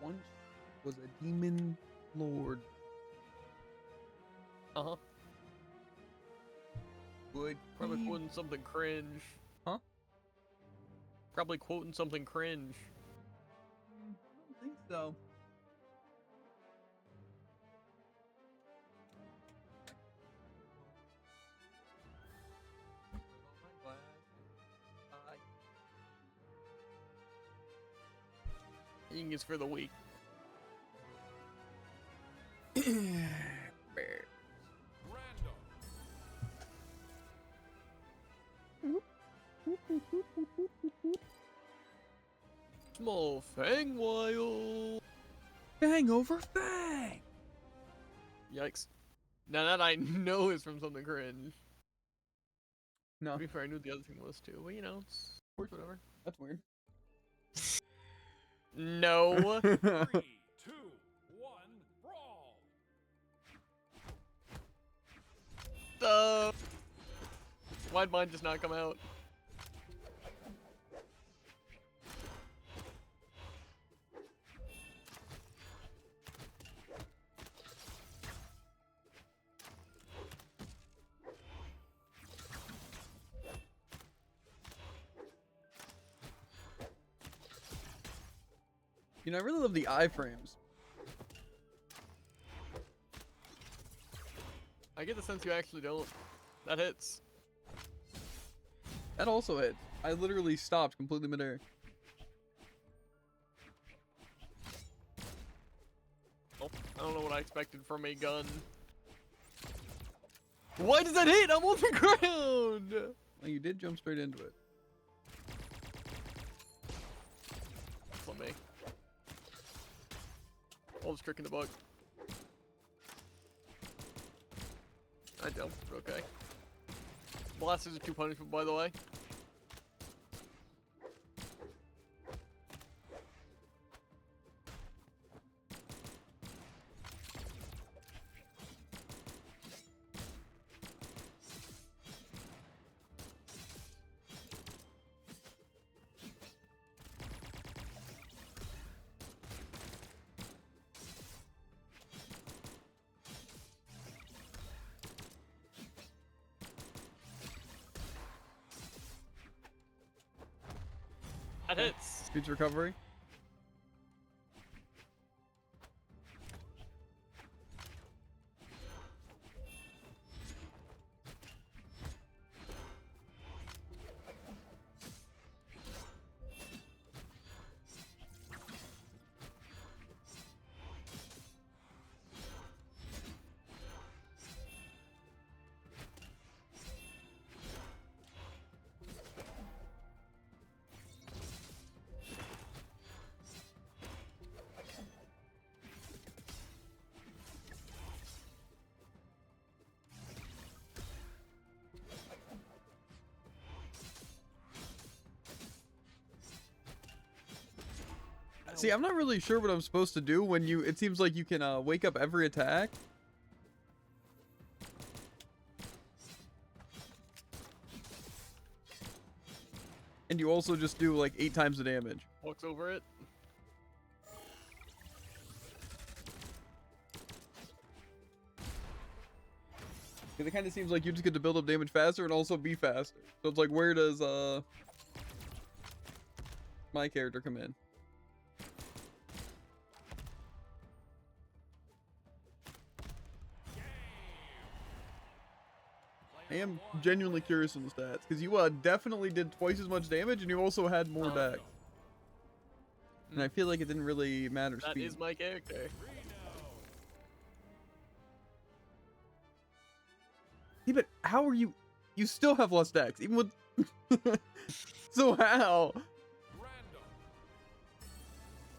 once was a demon lord. Uh-huh. Would Probably he... quoting something cringe. Huh? Probably quoting something cringe. I don't think so. Eating is for the weak. Small Fang Wild. Fang over Fang! Yikes. Now that I know is from something cringe. No, To be fair, I knew the other thing was too, but you know, it's whatever. that's weird. No. 3, 2, 1, brawl! Why'd mine just not come out? You know, I really love the iframes. I get the sense you actually don't. That hits. That also hit. I literally stopped completely midair. Oh, I don't know what I expected from a gun. Why does that hit? I'm on the ground! Well, you did jump straight into it. Let me. I was tricking the bug. I jumped. Okay. Blasters are 2 punishment, by the way. That hits. Speech recovery. See, I'm not really sure what I'm supposed to do when you... It seems like you can wake up every attack. And you also just do like 8 times the damage. Walks over it. It kind of seems like you just get to build up damage faster and also be faster. So it's like, where does my character come in? I am genuinely curious on the stats because you definitely did twice as much damage and you also had more dex. And I feel like it didn't really matter. That is my character. Yeah, but how are you? You still have less dex, even with. So how?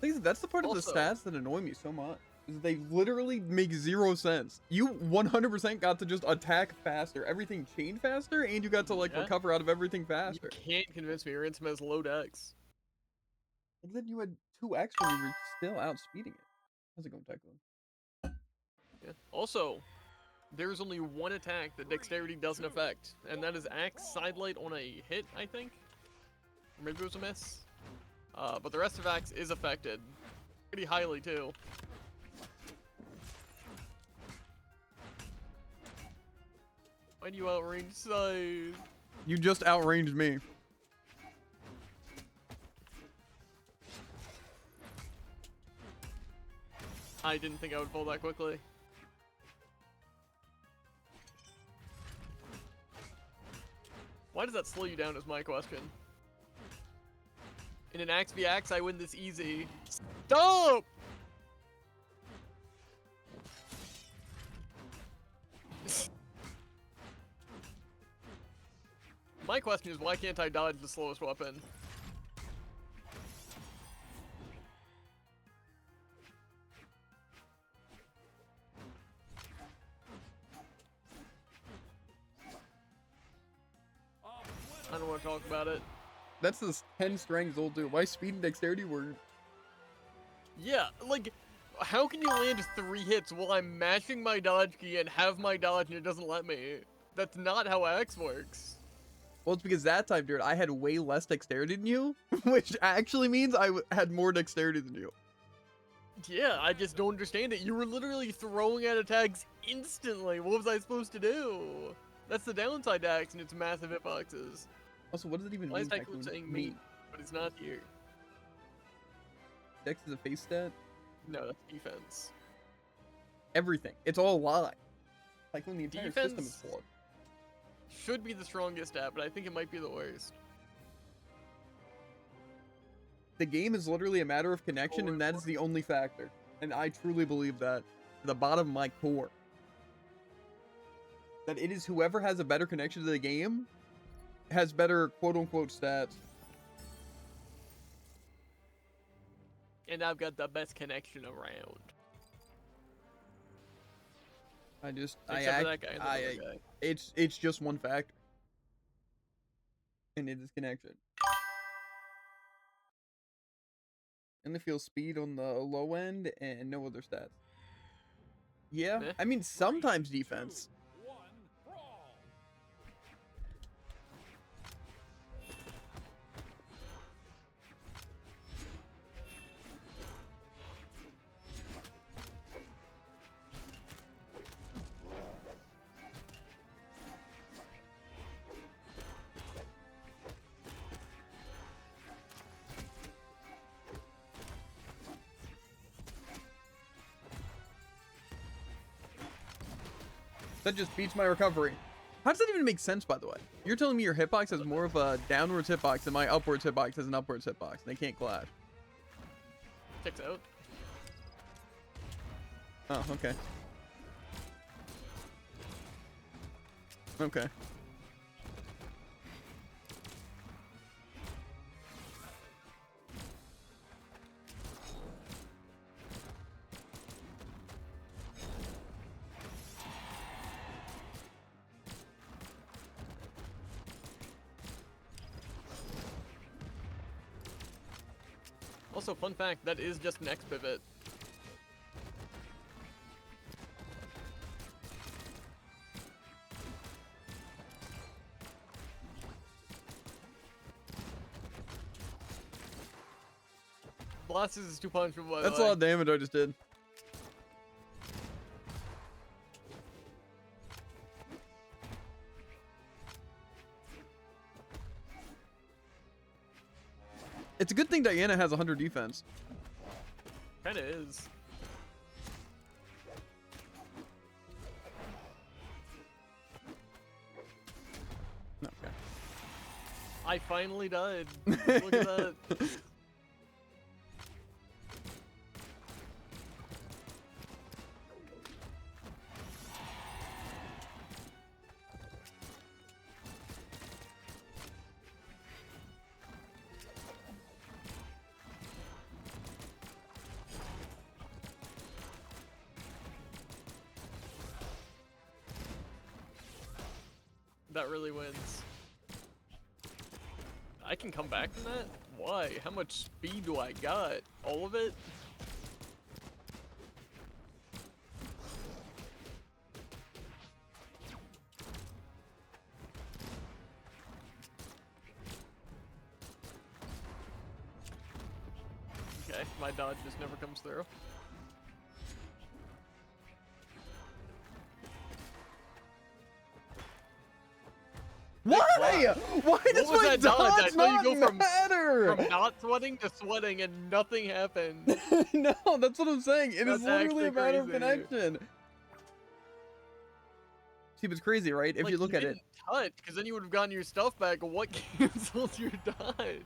That's the part of the stats that annoy me so much. Is they literally make 0 sense. You 100% got to just attack faster, everything chained faster, and you got to like recover out of everything faster. You can't convince me Ransom has low dex. And then you had 2x when you were still outspeeding it. How's it going, Tycoon? Yeah. Also, there's only one attack that dexterity doesn't affect, and that is Axe Sidelight on a hit, I think? Or maybe it was a miss? But the rest of Axe is affected. Pretty highly, too. Why'd you outrange Scythe? You just outranged me. I didn't think I would fall that quickly. Why does that slow you down is my question. In an axe v axe, I win this easy. Stop! My question is, why can't I dodge the slowest weapon? I don't want to talk about it. That's the 10 strengths old dude. Why speed and dexterity were... Yeah, like, how can you land 3 hits while I'm mashing my dodge key and have my dodge and it doesn't let me? That's not how X works. Well, it's because that time, dude, I had way less dexterity than you, which actually means I had more dexterity than you. Yeah, I just don't understand it. You were literally throwing out attacks instantly. What was I supposed to do? That's the downside to X and its massive hitboxes. Also, what does it even Why mean? is Tycoon saying mean? But it's not here. Dex is a face stat? No, that's defense. Everything. It's all a lie. Tycoon, the entire Defense system is flawed. Should be the strongest stat, but I think it might be the worst. The game is literally a matter of connection, and that is the only factor. And I truly believe that to the bottom of my core. That it is whoever has a better connection to the game has better quote-unquote stats. And I've got the best connection around. It's just one factor. And it is connection. And they feel speed on the low end and no other stats. Yeah, I mean, sometimes defense. That just beats my recovery. How does that even make sense, by the way? You're telling me your hitbox has more of a downwards hitbox than my upwards hitbox has an upwards hitbox, and they can't clash. Checks out. Oh, okay. Okay. Also, fun fact, that is just an X pivot. Blasters is 2 punishable, by the way. That's a lot of damage I just did. It's a good thing Diana has 100 defense. Kinda is. Okay. I finally died. Look at that. That really wins. I can come back from that? Why? How much speed do I got? All of it? Okay, my dodge just never comes through. Why? Why does was my that dodge? I dodge saw you not go matter? From not sweating to sweating and nothing happened. No, that's what I'm saying. It is That's literally actually a matter of crazy. connection. See, it's crazy, right? If Like, you look at it. didn't touch, because then you would have gotten your stuff back. What canceled your dodge?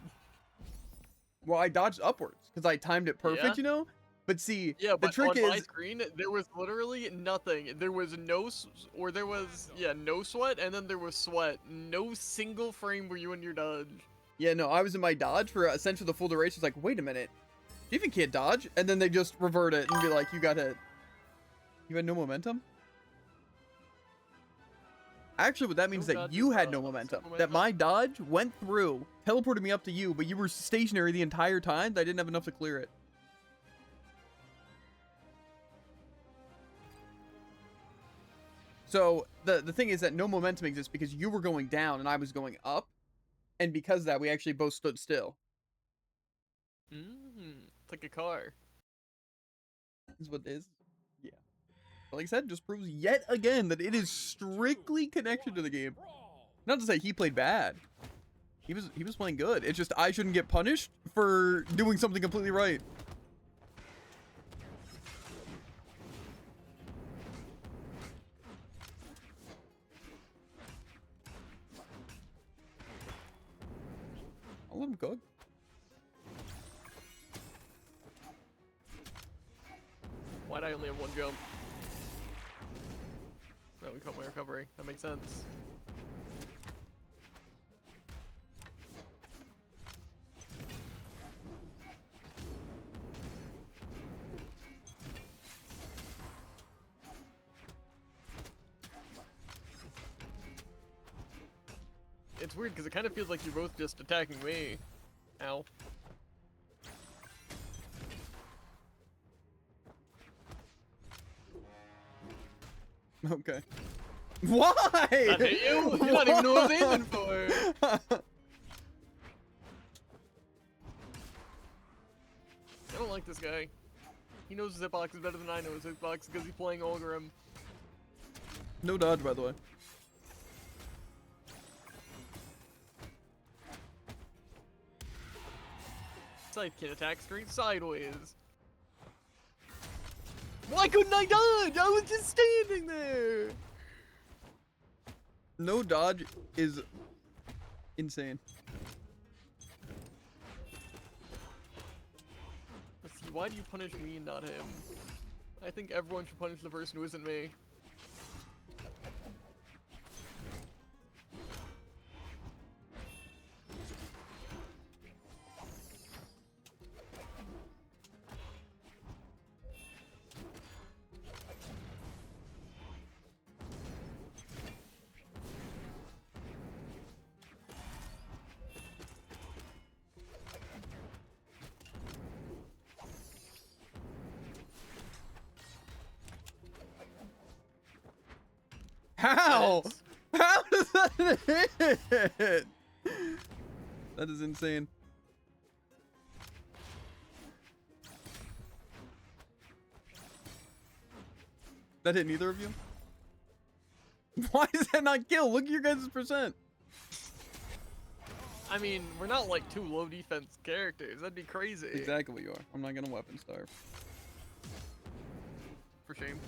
Well, I dodged upwards because I timed it perfect, Yeah? you know? But see, Yeah, the but trick on my is, screen, there was literally nothing. There was no, there was, yeah, no sweat, and then there was sweat. No single frame were you in your dodge. yeah, no, I was in my dodge for essentially the full duration. It's like, wait a minute, you even can't dodge, and then they just revert it and be like, you got hit. You had no momentum. Actually, what that means is that you had no momentum. That my dodge went through, teleported me up to you, but you were stationary the entire time. I didn't have enough to clear it. So the thing is that no momentum exists because you were going down and I was going up, and because of that, we actually both stood still. It's like a car. Is what it is. Yeah. But like I said, just proves yet again that it is strictly connection to the game. Not to say he played bad. He was playing good. It's just I shouldn't get punished for doing something completely right. I'll let him cook. Why'd I only have one jump? No, we caught my recovery. That makes sense. It's weird because it kind of feels like you're both just attacking me. Ow. Okay. Why? That hit you? You don't even know what I was aiming for. I don't like this guy. He knows his hitbox is better than I know his hitbox because he's playing Olgrim. No dodge, by the way. Scythe can attack straight sideways. Why couldn't I dodge? I was just standing there. No dodge is insane. Let's see, why do you punish me and not him? I think everyone should punish the person who isn't me. How? How does that hit? That is insane. That hit neither of you? Why does that not kill? Look at your guys' percent. I mean, we're not like two low defense characters. That'd be crazy. Exactly what you are. I'm not gonna weapon starve. For shame.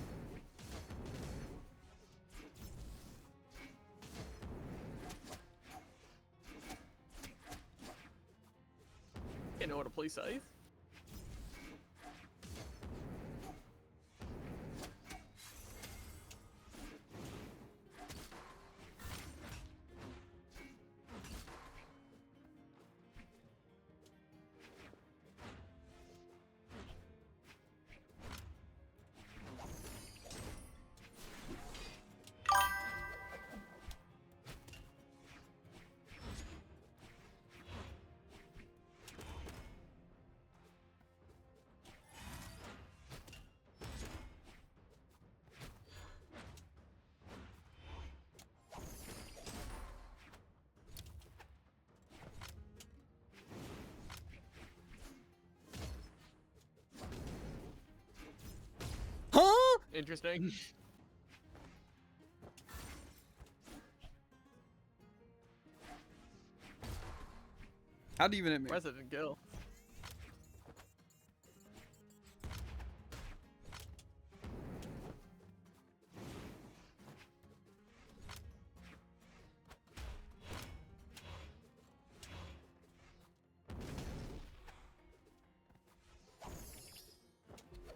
You know how to play Scythe? Interesting. How'd you even hit me? President kill.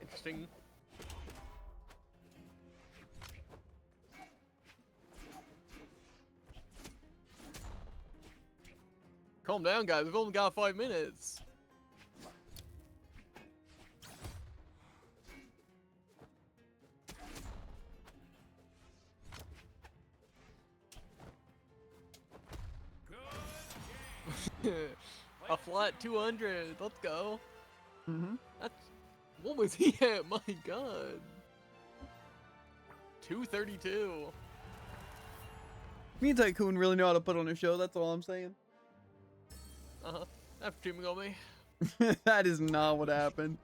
Interesting. Calm down, guys. We've only got 5 minutes. A flat 200. Let's go. That's what was he at? My God. 232. Me and Tycoon really know how to put on a show. That's all I'm saying. After teaming on me. That is not what happened.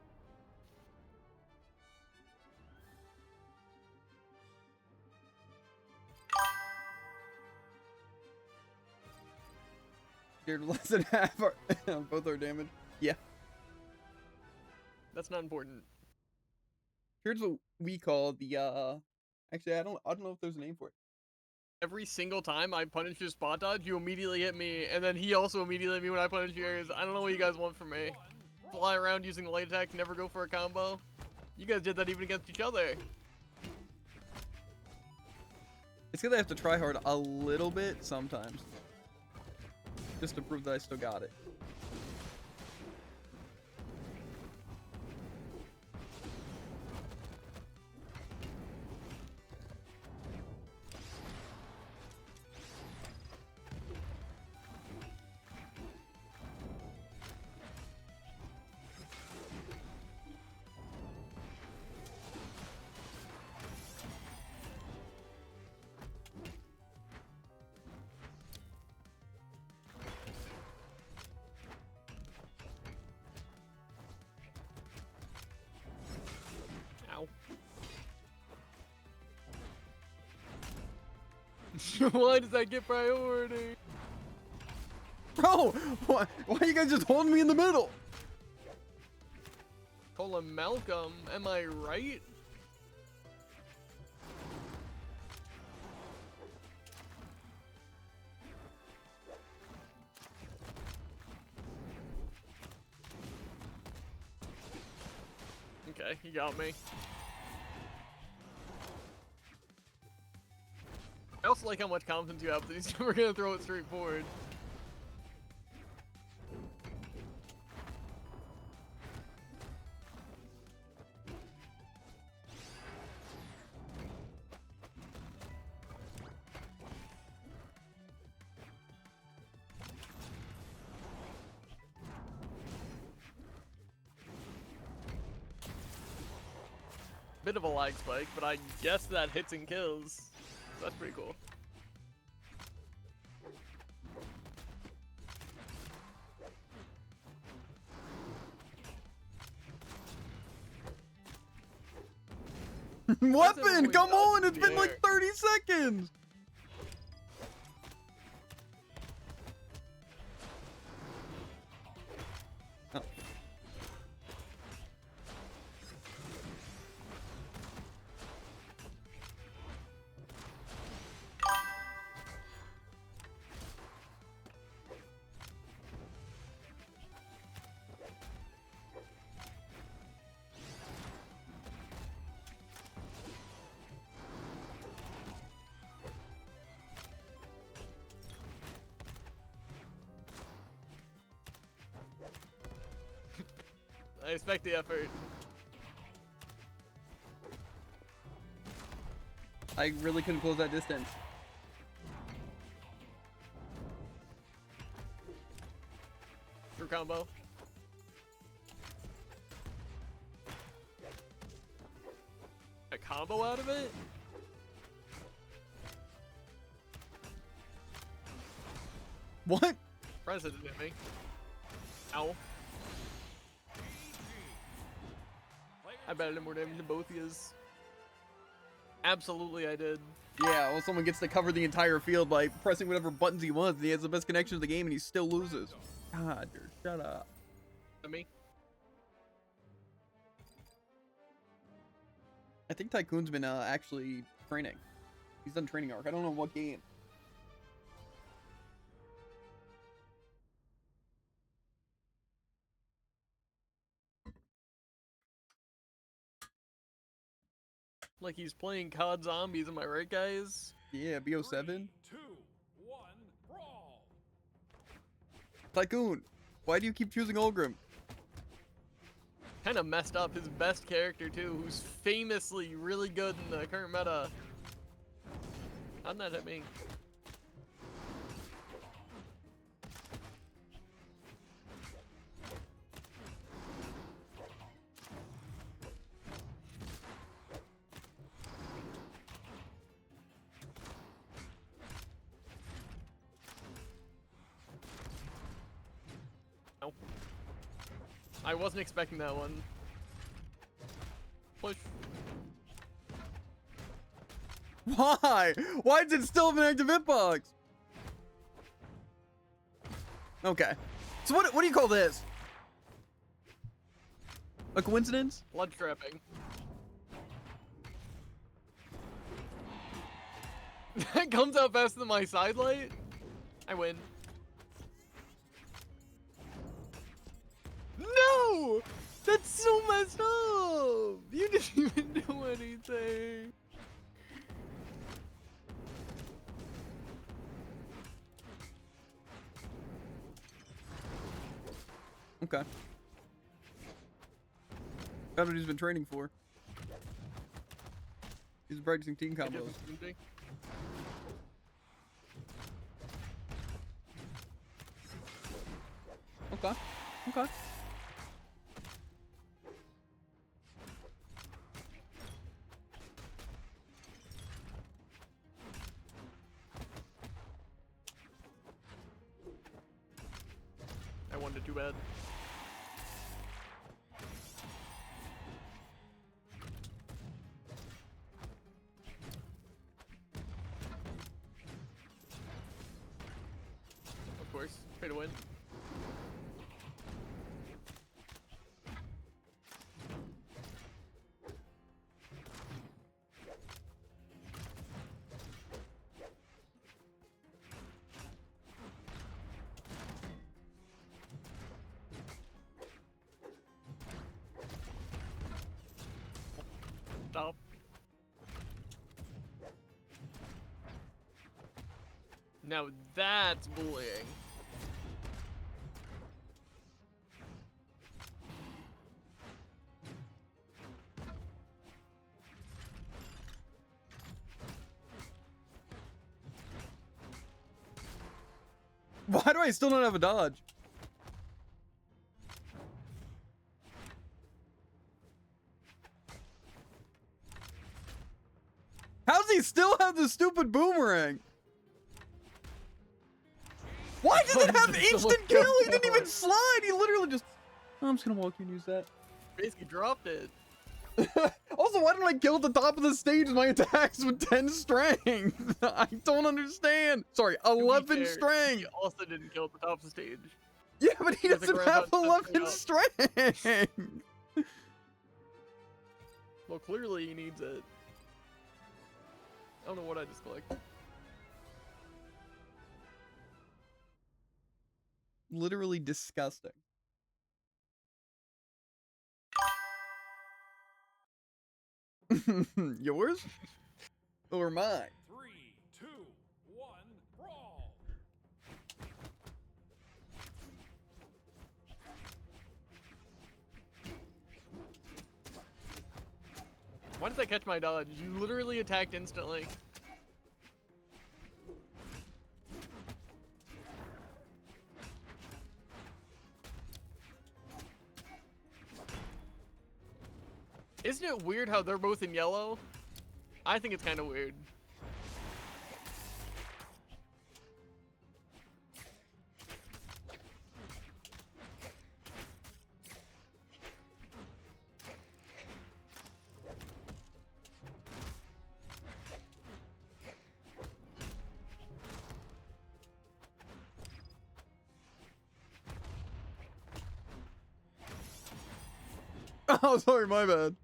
You're less than half our both our damage. Yeah. That's not important. Here's what we call the actually I don't know if there's a name for it. Every single time I punish your spot dodge, you immediately hit me, and then he also immediately hit me when I punish yours. I don't know what you guys want from me. Fly around using the light attack, never go for a combo. You guys did that even against each other. It's because I have to try hard a little bit sometimes. Just to prove that I still got it. Why does that get priority? Bro, why are you guys just holding me in the middle? Call him Malcolm, am I right? Okay, he got me. I also like how much confidence you have that he's never gonna throw it straight forward. Bit of a lag spike, but I guess that hits and kills. So that's pretty cool. Weapon, come on! It's been like 30 seconds! Oh. I expect the effort. I really couldn't close that distance. Through combo. A combo out of it? What? President hit me. Ow. I bet I did more damage than both of yous. Absolutely, I did. Yeah, well, someone gets to cover the entire field by pressing whatever buttons he wants, and he has the best connection to the game, and he still loses. God, dude, shut up. Me? I think Tycoon's been actually training. He's done training arc. I don't know what game. Like he's playing COD Zombies, am I right, guys? Yeah, BO7. 3, 2, 1, brawl! Tycoon, why do you keep choosing Ulgrim? Kind of messed up his best character too, who's famously really good in the current meta. How'd that hit me? Nope. I wasn't expecting that one. Push. Why? Why is it still an active hitbox? Okay. So what do you call this? A coincidence? Blood trapping. That comes out faster than my side light? I win. No! That's so messed up! You didn't even do anything. Okay. That's what he's been training for. He's been practicing team combos. Okay. Okay. I wanted too bad. Of course, pay to win. Stop. Now that's bullying. Why do I still not have a dodge? How does he still have the stupid boomerang? Why does it have instant kill? He didn't even slide. He literally just... Oh, I'm just gonna walk you and use that. Basically dropped it. Also, why don't I kill at the top of the stage with my attacks with 10 strength? I don't understand. Sorry, 11 strength. He also didn't kill at the top of the stage. Yeah, but he has a doesn't grab have on 11 something else. strength. Well, clearly he needs it. I don't know what I just clicked. Literally disgusting. Yours? Or mine? 3, 2, 1, brawl! Why does that catch my dodge? You literally attacked instantly. Isn't it weird how they're both in yellow? I think it's kind of weird. Oh, sorry, my bad.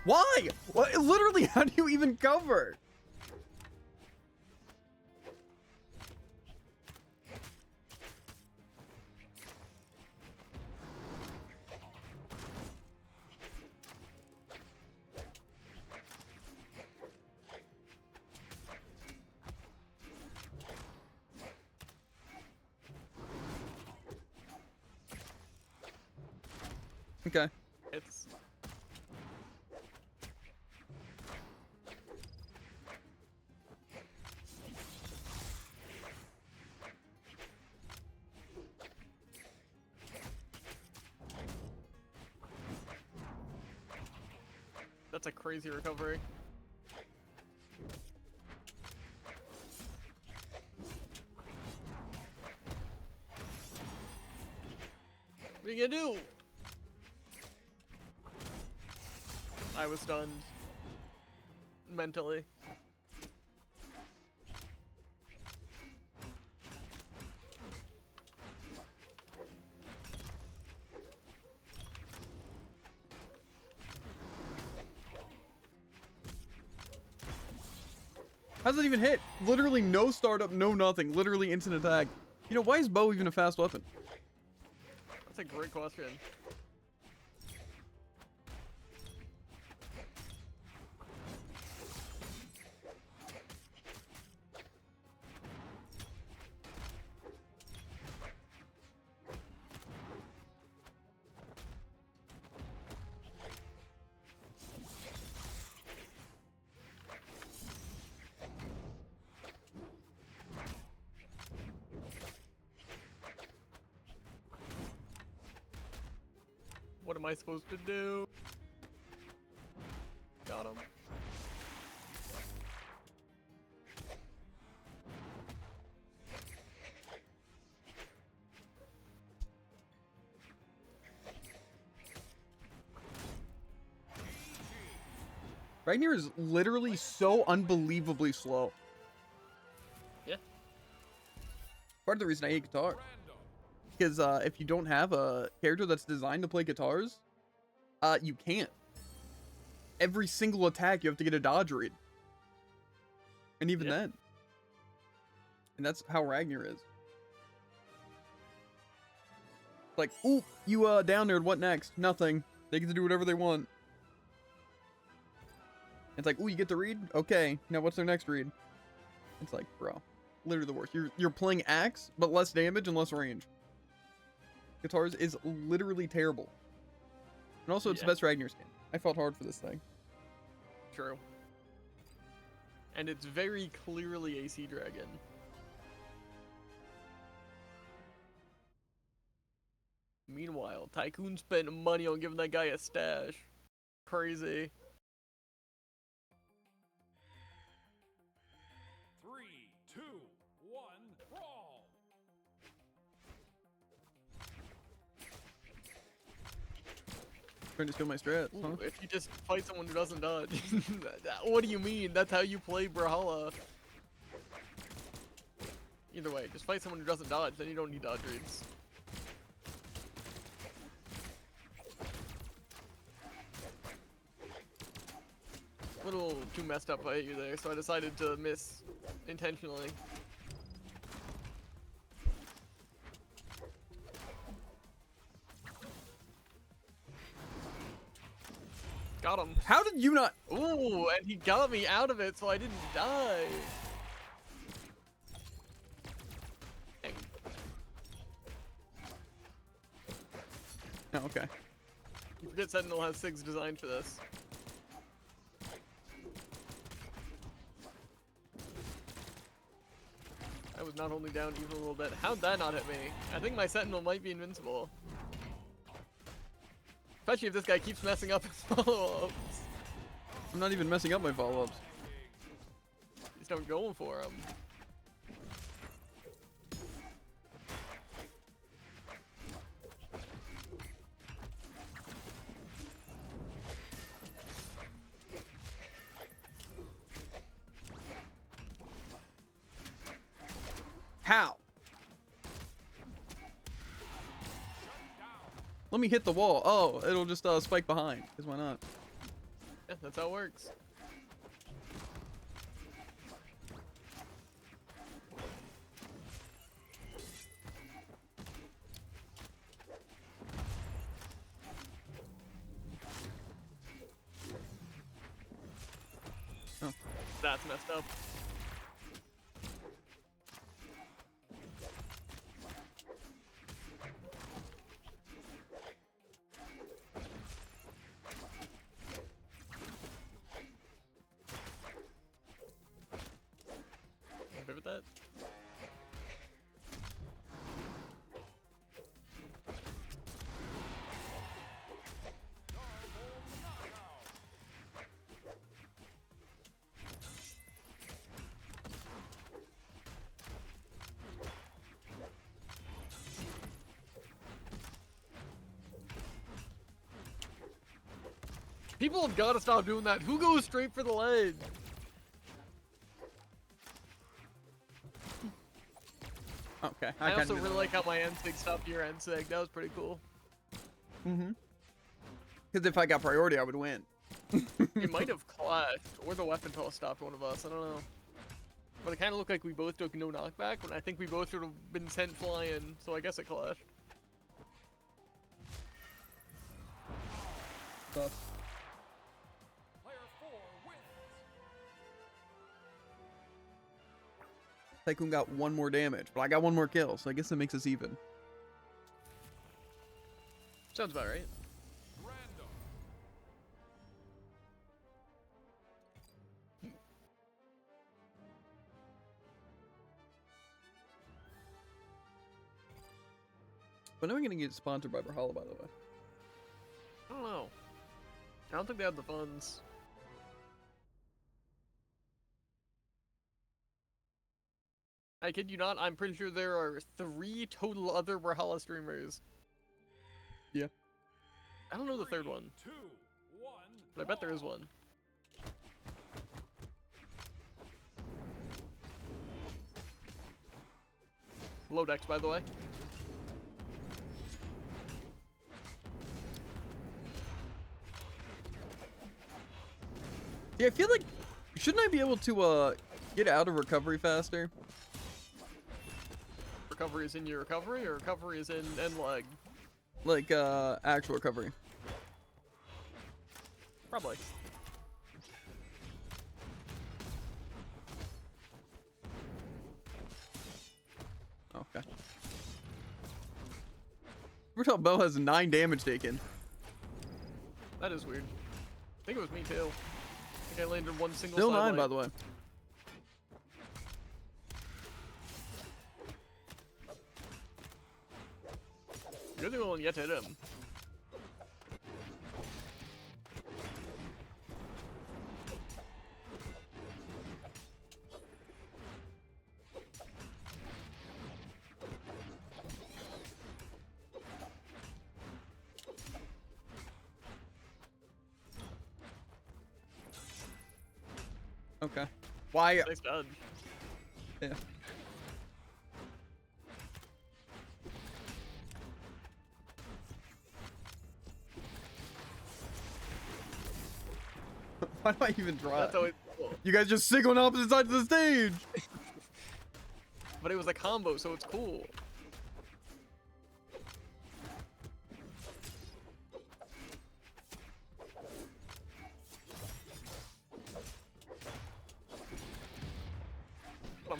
Why? What? Literally, how do you even cover? Okay. It's that's a crazy recovery. What are you gonna do? I was stunned. Mentally. How's that even hit? Literally no startup, no nothing. Literally instant attack. You know, why is bow even a fast weapon? That's a great question. What am I supposed to do? Got him. Ragnar is literally so unbelievably slow. Yeah. Part of the reason I hate guitar. Because if you don't have a character that's designed to play guitars, you can't. Every single attack you have to get a dodge read. And even then. And that's how Ragnar is. Like, ooh, you down there, what next? Nothing. They get to do whatever they want. It's like, ooh, you get to read? Okay, now what's their next read? It's like, bro, literally the worst. You're playing axe, but less damage and less range. Guitars is literally terrible. And also, it's the best Ragnar skin. I fought hard for this thing. True. And it's very clearly AC Dragon. Meanwhile, Tycoon spent money on giving that guy a stash. Crazy. 3, 2, 1, brawl! Trying to steal my strats, huh? Ooh, if you just fight someone who doesn't dodge. What do you mean? That's how you play Brawlhalla. Either way, just fight someone who doesn't dodge, then you don't need dodge reads. A little too messed up by you there, so I decided to miss intentionally. Got him. How did you not? Ooh, and he got me out of it, so I didn't die. Dang. Oh, okay. You forget Sentinel has 6 designed for this. I was not only down even a little bit. How'd that not hit me? I think my Sentinel might be invincible. Especially if this guy keeps messing up his follow-ups. I'm not even messing up my follow-ups. Just don't go for him. How? Let me hit the wall. Oh, it'll just spike behind. Because why not? Yeah, that's how it works. Oh. That's messed up. Pivot that. People have got to stop doing that. Who goes straight for the ledge? Okay. I also really like how my NSIG stopped your NSIG. That was pretty cool. Mm-hmm. Because if I got priority, I would win. It might have clashed, or the weapon toss stopped one of us. I don't know. But it kind of looked like we both took no knockback, when I think we both should have been sent flying, so I guess it clashed. Stuff. Player 4 wins. Tycoon got 1 more damage, but I got 1 more kill, so I guess that makes us even. Sounds about right. Random. When are we gonna get sponsored by Brawlhalla, by the way? I don't know. I don't think they have the funds. I kid you not, I'm pretty sure there are 3 total other Brawlhalla streamers. Yeah. I don't know the third one, 2, 1. but I bet there is one. Low decks, by the way. Yeah, I feel like shouldn't I be able to get out of recovery faster? Recovery is in your recovery, or recovery is in end leg? Like actual recovery. Probably. Okay. Brutal Bow has 9 damage taken. That is weird. I think it was me too. I think I landed one single Still side 9, light. by the way. You're the only one yet to hit him. Okay. Why? Nice dodge. Yeah. Why do I even draw? That's always cool. You guys just sync on opposite sides of the stage. But it was a combo, so it's cool. Come on.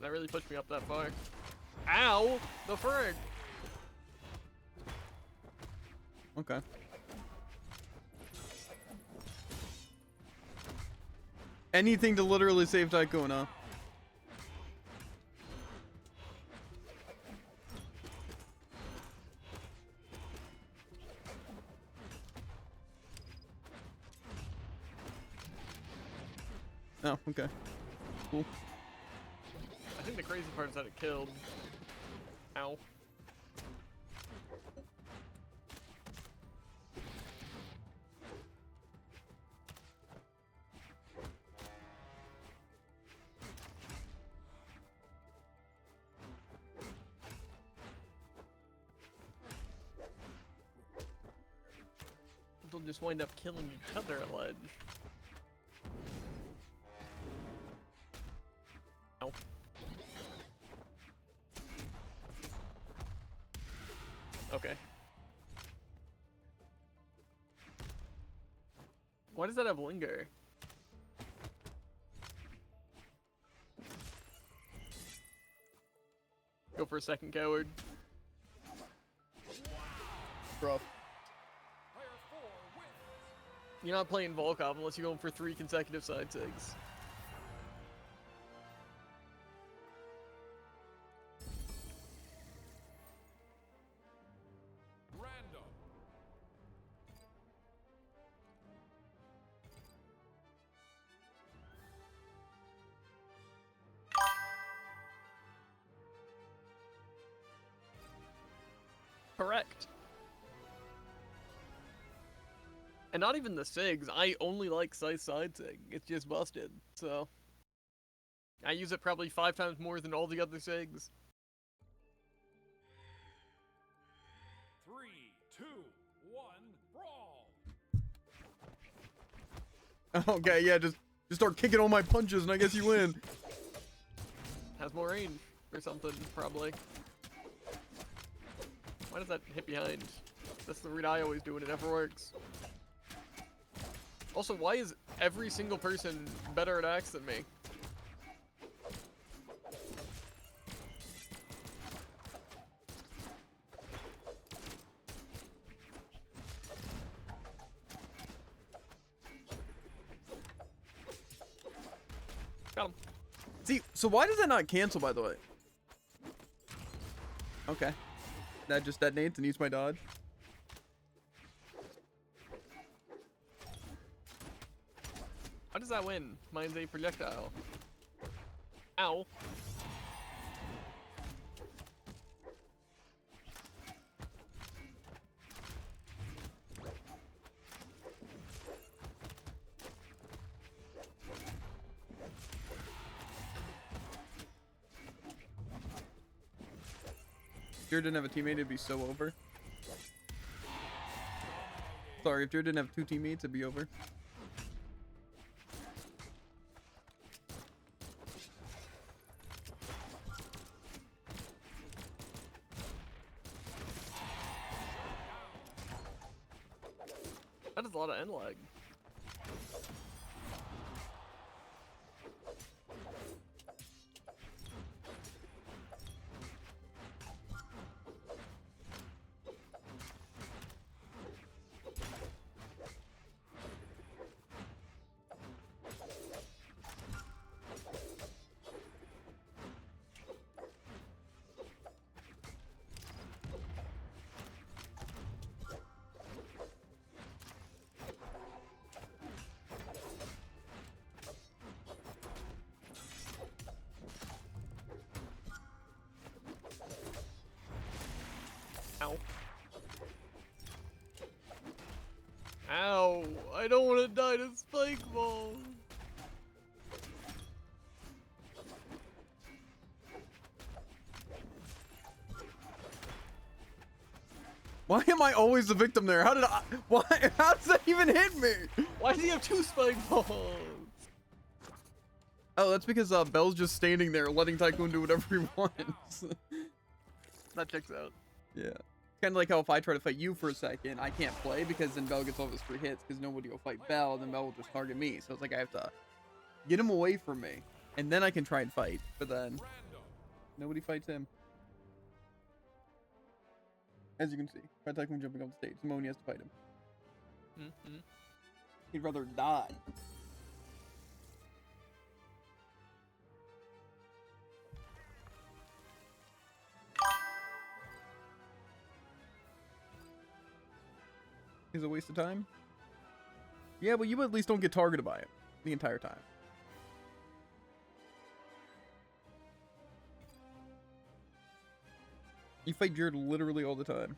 That really pushed me up that far. Ow! The frig! Okay. Anything to literally save Tycoon, huh? Oh, okay. Cool. I think the crazy part is that it killed. Ow. will just wind up killing each other at ledge. Ow. Okay. Why does that have linger? Go for a second, coward. Rough. Player 4 wins. You're not playing Volkov unless you're going for 3 consecutive side sigs. Random. Correct. And not even the SIGs, I only like Scythe side SIG. It's just busted, so... I use it probably 5 times more than all the other SIGs. 3, 2, 1, brawl. Okay, yeah, just start kicking all my punches and I guess you win. Has more range or something, probably. Why does that hit behind? That's the read I always do and it never works. Also, why is every single person better at axe than me? Got him. See, so why does that not cancel, by the way? Okay. That just detonates and eats my dodge. How does that win? Mine's a projectile. Ow. If Jared didn't have a teammate, it'd be so over. Sorry, if Jared didn't have 2 teammates, it'd be over. That is a lot of end lag. Ow. Ow! I don't want to die to spike balls. Why am I always the victim there? How did I? Why? How does that even hit me? Why does he have 2 spike balls? Oh, that's because Bell's just standing there letting Tycoon do whatever he wants. That checks out. Yeah. Kind of like how if I try to fight you for a second, I can't play because then Bell gets all of his free hits because nobody will fight Bell, and then Bell will just target me. So it's like I have to get him away from me, and then I can try and fight. But then Random. nobody fights him. As you can see, by Tycoon jumping off the stage, Simone has to fight him. Mm-hmm. He'd rather die. Is a waste of time? Yeah, but you at least don't get targeted by it the entire time. You fight Jared literally all the time.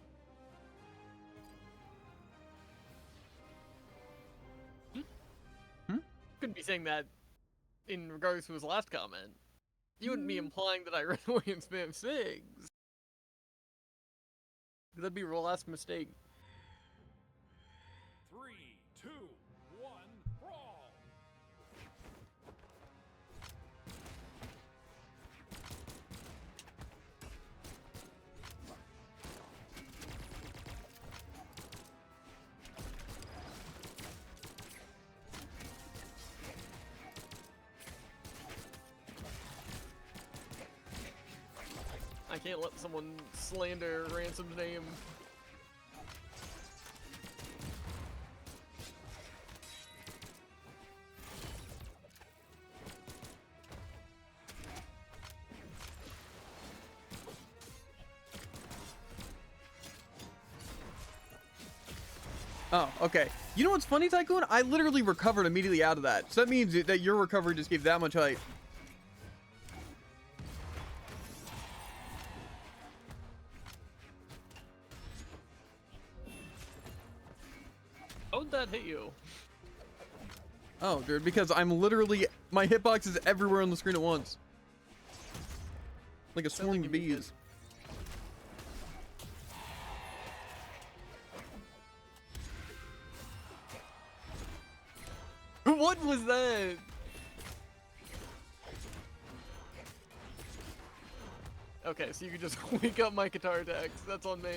Couldn't be saying that in regards to his last comment. You wouldn't be implying that I ran away and spam SIGs. That'd be your last mistake. 3, can't let someone slander Ransom's name. Oh, okay. You know what's funny, Tycoon? I literally recovered immediately out of that. So that means that your recovery just gave that much height. How would that hit you? Oh, dude, because I'm literally... My hitbox is everywhere on the screen at once. Like a swarm of bees. What was that? Okay, so you can just wake up my guitar attacks. That's on me.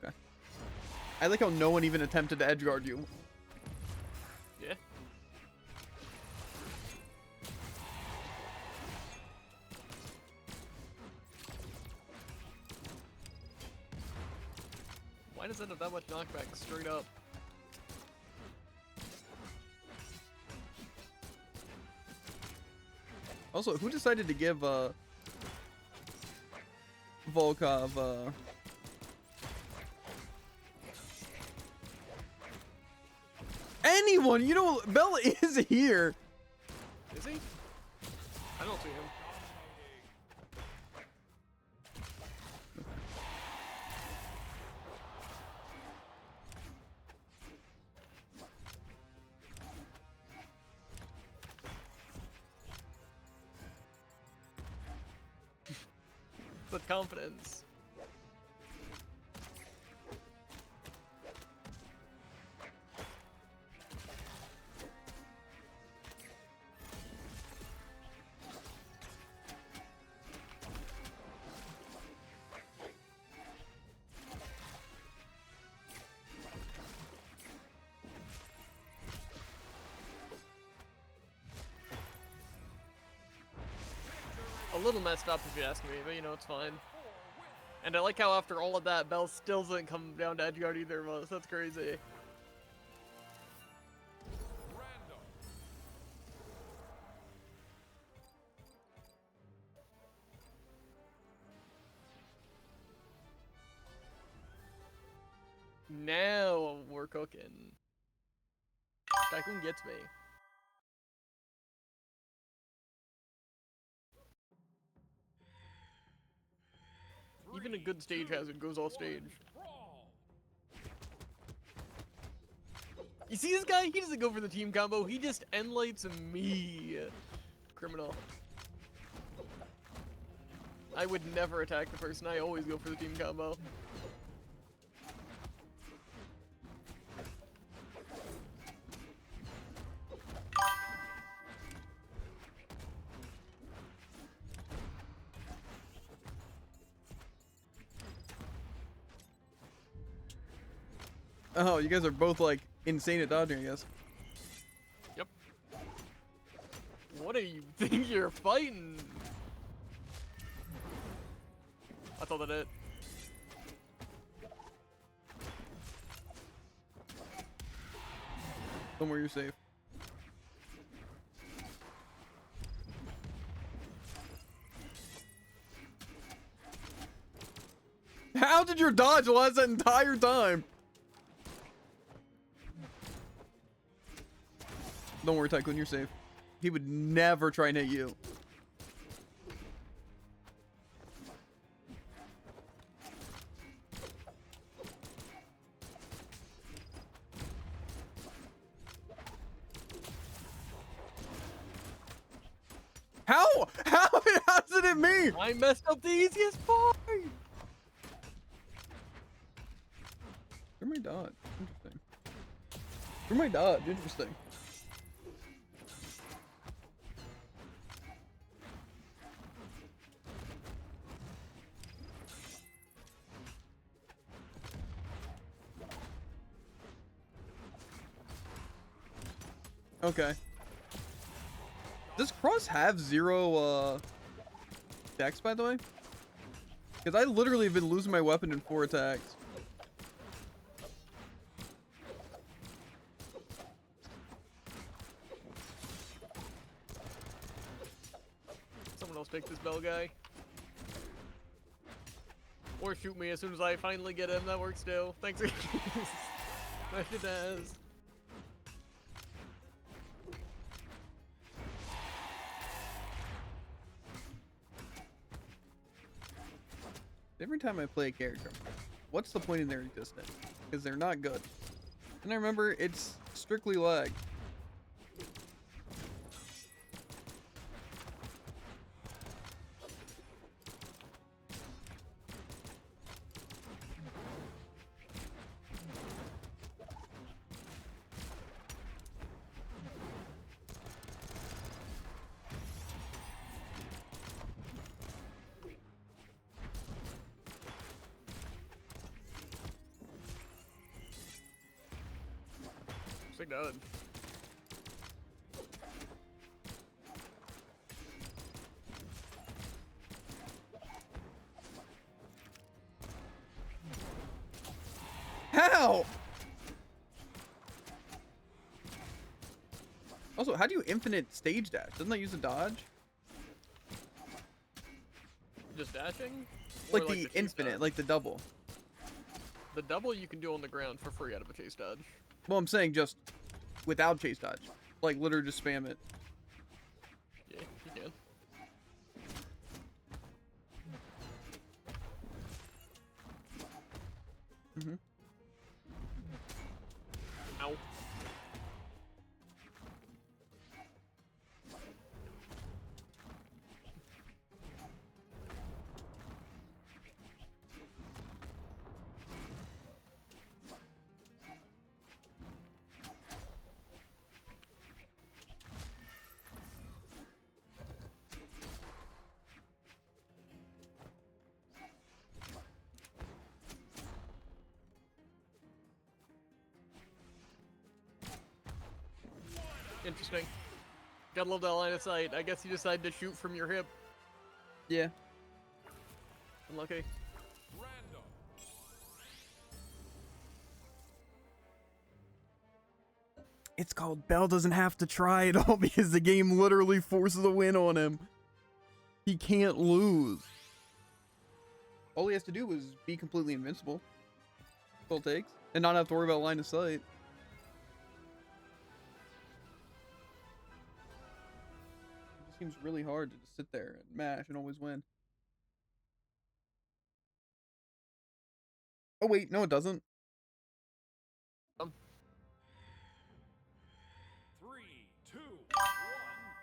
Okay. I like how no one even attempted to edgeguard you. Yeah. Why does it have that much knockback straight up? Also, who decided to give Volkov anyone? You know, Bell is here. Is he? I don't see him. With confidence. A little messed up if you ask me, but you know, it's fine. And I like how after all of that, Bell still doesn't come down to edgeguard either of us. That's crazy. Random. Now we're cooking. Tycoon gets me. Even a good stage hazard goes off stage. Brawl. You see this guy? He doesn't go for the team combo. He just endlights me. Criminal. I would never attack the person. I always go for the team combo. Oh, you guys are both like insane at dodging, I guess. Yep. What do you think you're fighting? I thought that it. Don't worry, you're safe. How did your dodge last that entire time? Don't worry, Tycoon, you're safe. He would never try and hit you. How? How did it me? I messed up the easiest part. Through my dodge. Interesting. Through my dodge. Interesting. Okay. Does Cross have 0 dex, by the way? Because I literally have been losing my weapon in 4 attacks. Someone else take this bell guy. Or shoot me as soon as I finally get him. That works too. Thanks. Nice it does. Every time I play a character, what's the point in their existence? Because they're not good. And I remember it's strictly lag. Sick done. How? Also, how do you infinite stage dash? Doesn't that use a dodge? Just dashing? Or Like the chase infinite, dodge? like the double. The double you can do on the ground for free out of a chase dodge. Well, I'm saying just without chase dodge. Like literally just spam it. Yeah, you can. Mm-hmm. Ow. Interesting. Gotta love that line of sight. I guess you decided to shoot from your hip. Yeah. Unlucky. Random. It's called Bell doesn't have to try at all because the game literally forces a win on him. He can't lose. All he has to do is be completely invincible. That's all it takes. And not have to worry about line of sight. It just seems really hard to just sit there and mash and always win. Oh wait, no it doesn't. 3, 2, 1,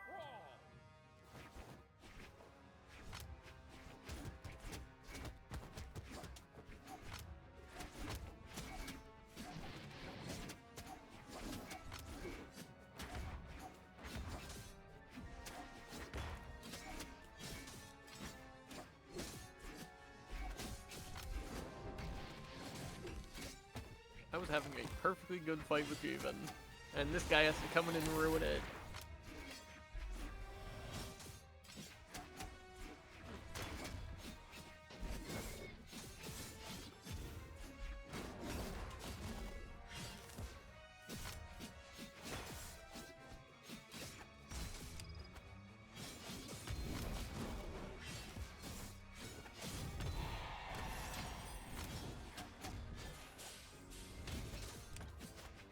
brawl. I was having a perfectly good fight with Javen, and this guy has to come in and ruin it.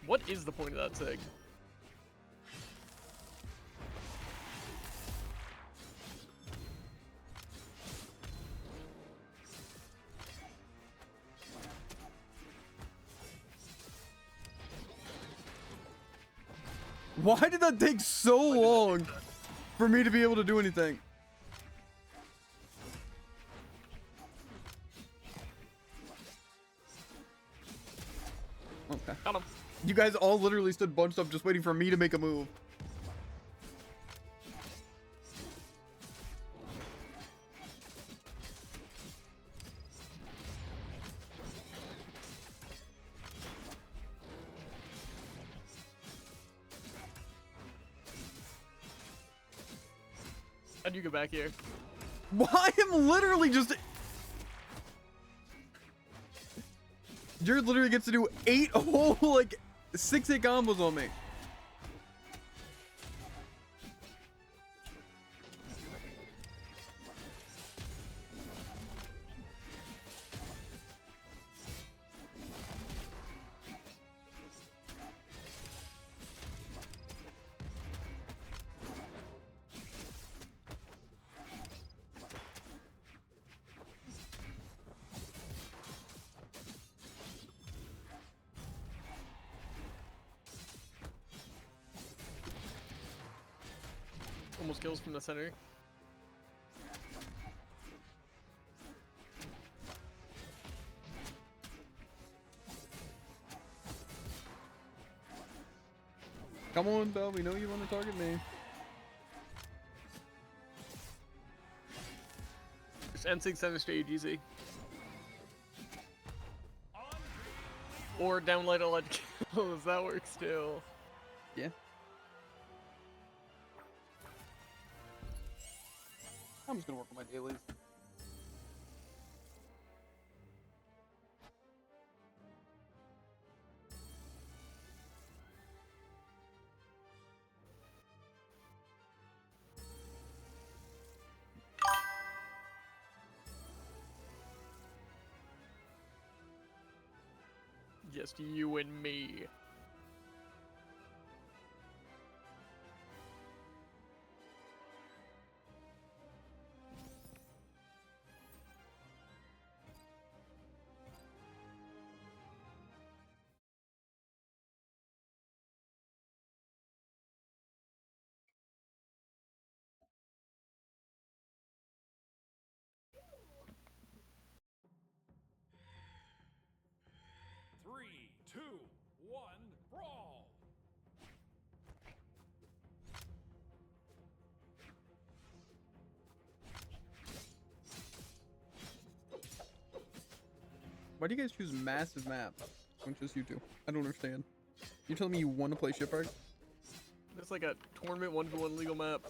What is the point of that sig? Why did that take so long for me to be able to do anything? Okay. Got him. You guys all literally stood bunched up just waiting for me to make a move. How'd you get back here? Why am literally just... Jared literally gets to do 8 whole, like, 6-hit combos on me. Almost kills from the center. Come on, Bell. We know you want to target me. Just N6 center stage easy. Or down light on kills. That works too. Yeah. I'm just gonna work on my dailies. Just you and me. Three, two, one, brawl! Why do you guys choose massive map? When just you two? I don't understand. You telling me you want to play Shipwreck? It's like a tournament 1v1 legal map.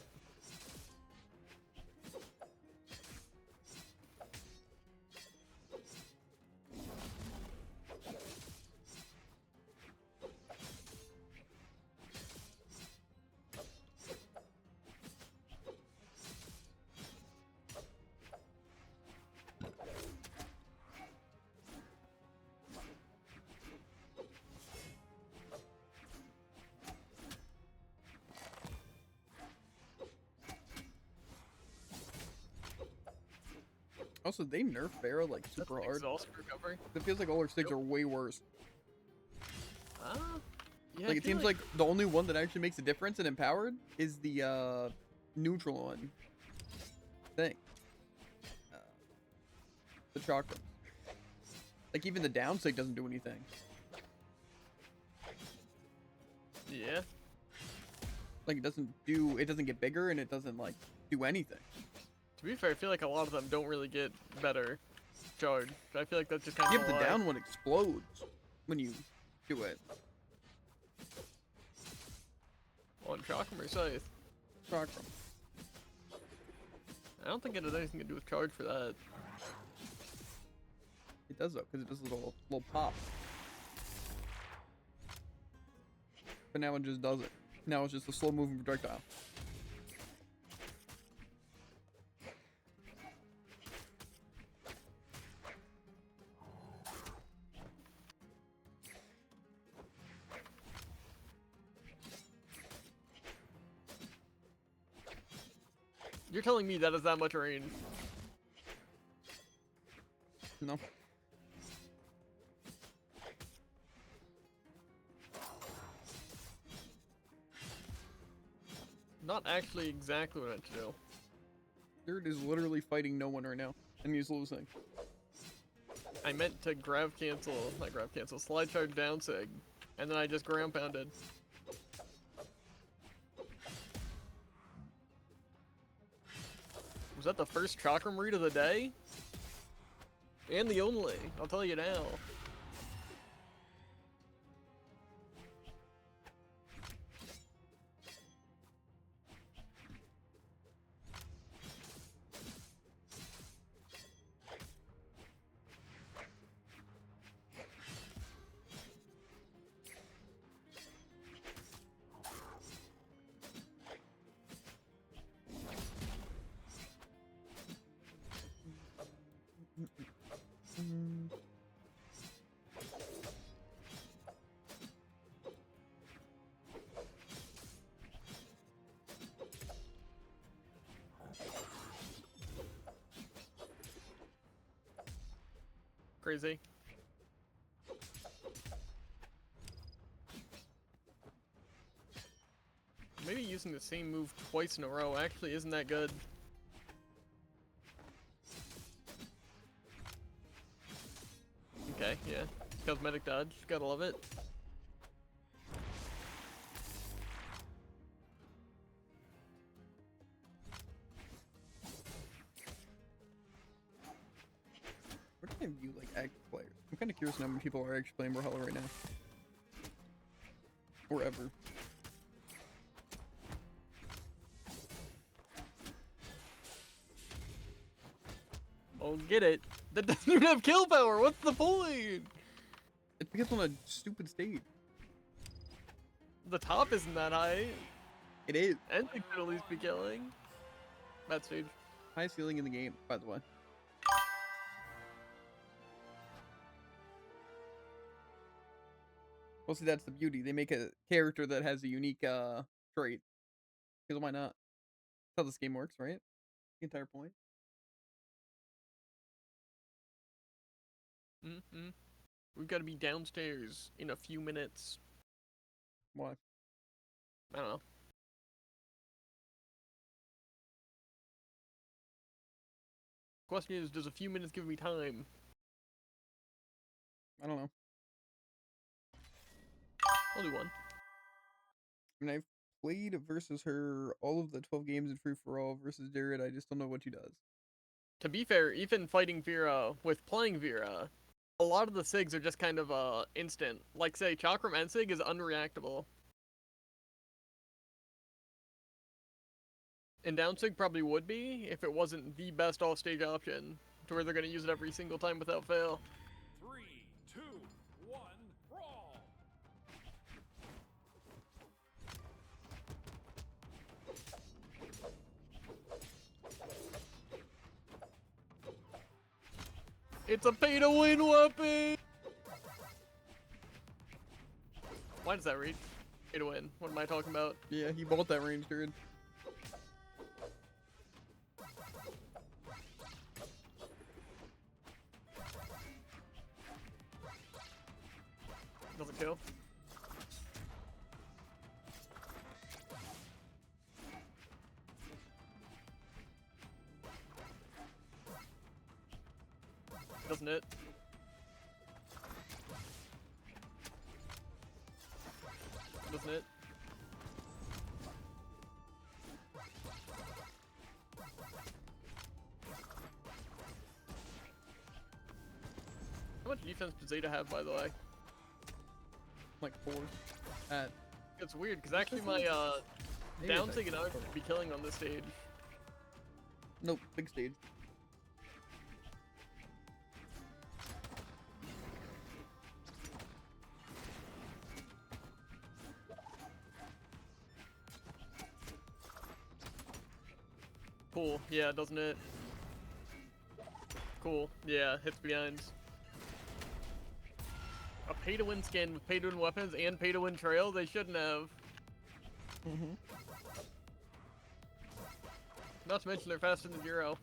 Also, they nerf Barrow like super That's an hard. exhaust recovery. It feels like all our sticks are way worse. Yeah, Like it seems like the only one that actually makes a difference in Empowered is the neutral one thing. The chakra. Like even the down stick doesn't do anything. Yeah. Like it doesn't get bigger and it doesn't like do anything. To be fair, I feel like a lot of them don't really get better charged. I feel like that's just kind Yeah, of but the down one explodes when you do it. On Chakram or Scythe. Chakra. I don't think it has anything to do with charge for that. It does though, because it does a little pop. But now it just does it. Now it's just a slow moving projectile. You're telling me that is that much range? No. Not actually exactly what I meant to do. Dirt is literally fighting no one right now, and he's losing. I meant to slide charge down sig, and then I just ground pounded. Was that the first Chakram read of the day? And the only, I'll tell you now. crazy. Maybe using the same move twice in a row actually isn't that good. Okay, yeah. Cosmetic dodge, gotta love it. Where do I view like active players? I'm kind of curious how many people are actually playing Brawlhalla right now. Or ever. Oh, get it. That doesn't even have kill power. What's the point? It's because on a stupid stage. The top isn't that high. It is. And they could at least be killing. That stage. Highest ceiling in the game, by the way. Well, see, that's the beauty. They make a character that has a unique trait. Because why not? That's how this game works, right? The entire point. Mm-hmm. We've got to be downstairs in a few minutes. Why? I don't know. Question is, does a few minutes give me time? I don't know. I'll do one. I mean, I've played versus her all of the 12 games in Free For All versus Jared. I just don't know what she does. To be fair, even fighting Vera with playing Vera, a lot of the SIGs are just kind of instant. Like, say, Chakram End SIG is unreactable. And down SIG probably would be if it wasn't the best off-stage option, to where they're going to use it every single time without fail. 3, 2, 1, brawl! It's a pay-to-win weapon! Why does that read? Pay-to-win. What am I talking about? Yeah, he bought that range, Jared. Doesn't kill. Doesn't it? Doesn't it? How much defense does Zeta have, by the way? Like 4. At It's weird, because actually my maybe down it's sig and like I could be killing on this stage. Nope, big stage. Cool, yeah, doesn't it? Cool, yeah, hits behind. A pay-to-win skin with pay-to-win weapons and pay-to-win trail, they shouldn't have. Mm-hmm. Not to mention they're faster than Zero.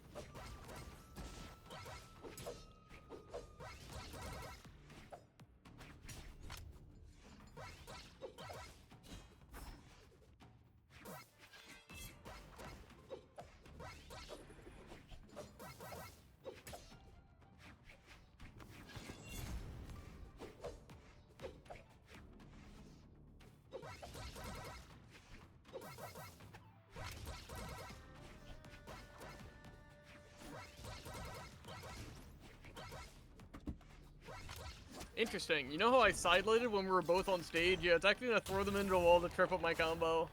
Interesting. You know how I side-lighted when we were both on stage? Yeah, it's actually gonna throw them into a wall to trip up my combo.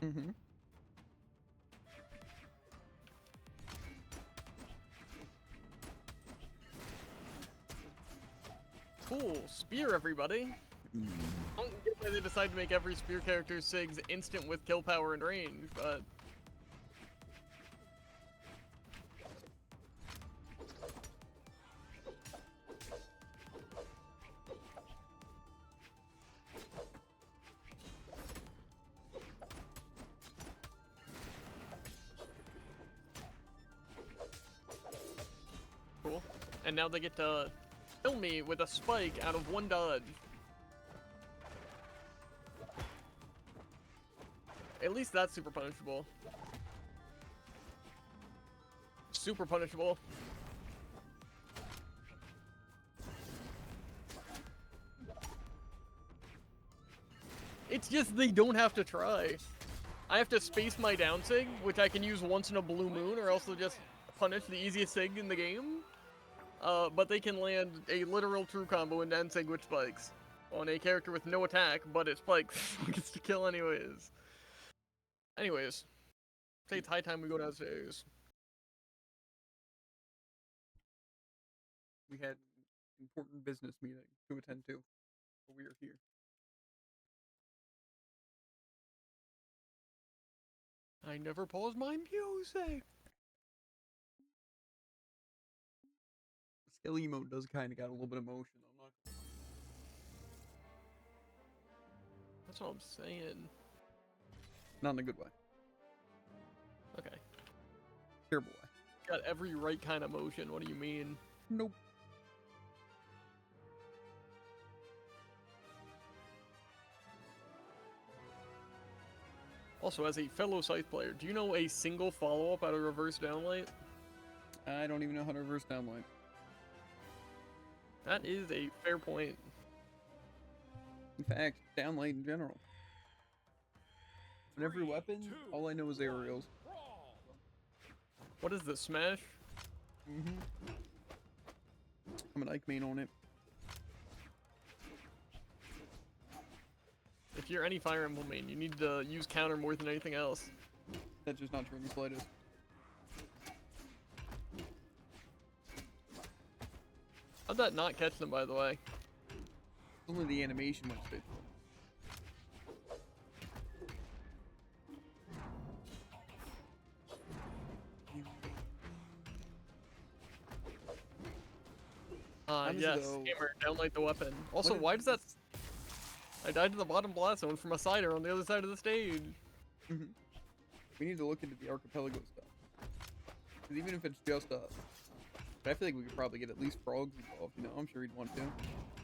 Mm-hmm. Cool. Spear, everybody. I don't get why they decide to make every spear character SIGs instant with kill power and range, but... Cool. And now they get to kill me with a spike out of 1 dodge. At least that's super punishable. Super punishable. It's just they don't have to try. I have to space my down sig, which I can use once in a blue moon, or else they'll just punish the easiest sig in the game. But they can land a literal true combo into end sig with spikes on a character with no attack, but it spikes gets to kill anyways. Anyways, say it's high time we go downstairs. We had an important business meeting to attend to, but we are here. I never pause my music. The skill emote does kind of got a little bit of motion. I'm not. That's what I'm saying. Not in a good way. Okay. Terrible way. Got every right kind of motion. What do you mean? Nope. Also, as a fellow Scythe player, do you know a single follow-up out of reverse downlight? I don't even know how to reverse downlight. That is a fair point. In fact, downlight in general. In every weapon, all I know is aerials. What is this, smash? I'm an Ike main on it. If you're any Fire Emblem main, you need to use counter more than anything else. That's just not true in the slightest. How'd that not catch them, by the way? Only the animation went straight through. Yes, Gamer, downlight the weapon. Also, why does that... I died to the bottom blast zone from a cider on the other side of the stage. We need to look into the archipelago stuff. Because even if it's just us, but I feel like we could probably get at least frogs involved, you know? I'm sure he'd want to,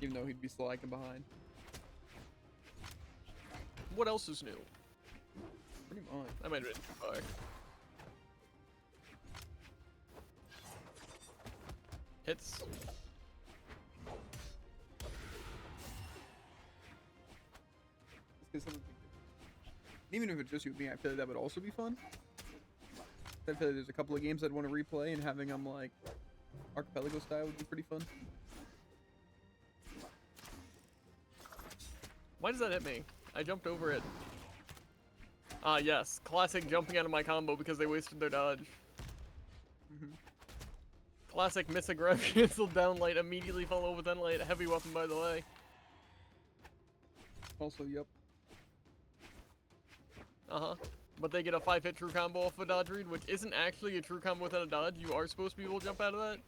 even though he'd be slacking behind. What else is new? Pretty much. I might have been too far. Hits. Even if it's just you and me, I feel like that would also be fun. I feel like there's a couple of games I'd want to replay, and having them like archipelago style would be pretty fun. Why does that hit me? I jumped over it. Ah, yes. Classic jumping out of my combo because they wasted their dodge. Classic misaggression, cancel downlight, immediately follow with endlight. A heavy weapon, by the way. Also, yep. But they get a 5-hit true combo off a dodge read, which isn't actually a true combo without a dodge. You are supposed to be able to jump out of that.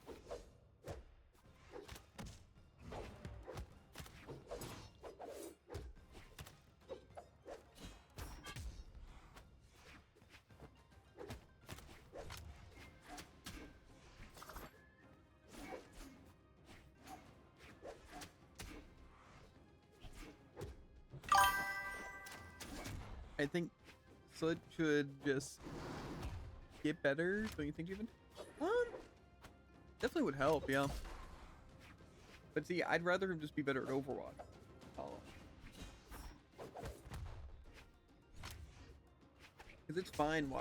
I think Slit should just get better. Don't you think, even? Definitely would help, yeah. But see, I'd rather him just be better at Overwatch. Because it's fine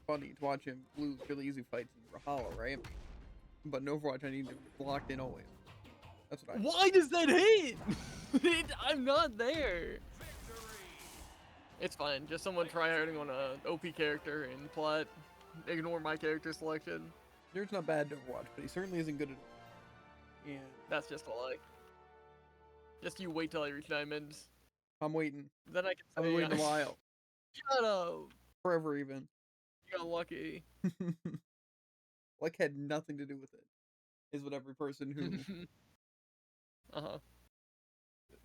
funny to watch him lose really easy fights in Brawlhalla, right? But in Overwatch, I need him locked in always. That's what I. Why does that hit? I'm not there. It's fine. Just someone tryharding on a OP character and plot. Ignore my character selection. Jared's not bad at Overwatch, but he certainly isn't good at it. And that's just a lie. Just you wait till I reach diamonds. I'm waiting. Then I can say I've been waiting a while. Shut up. Forever, even. You got lucky. Luck had nothing to do with it. Is what every person who.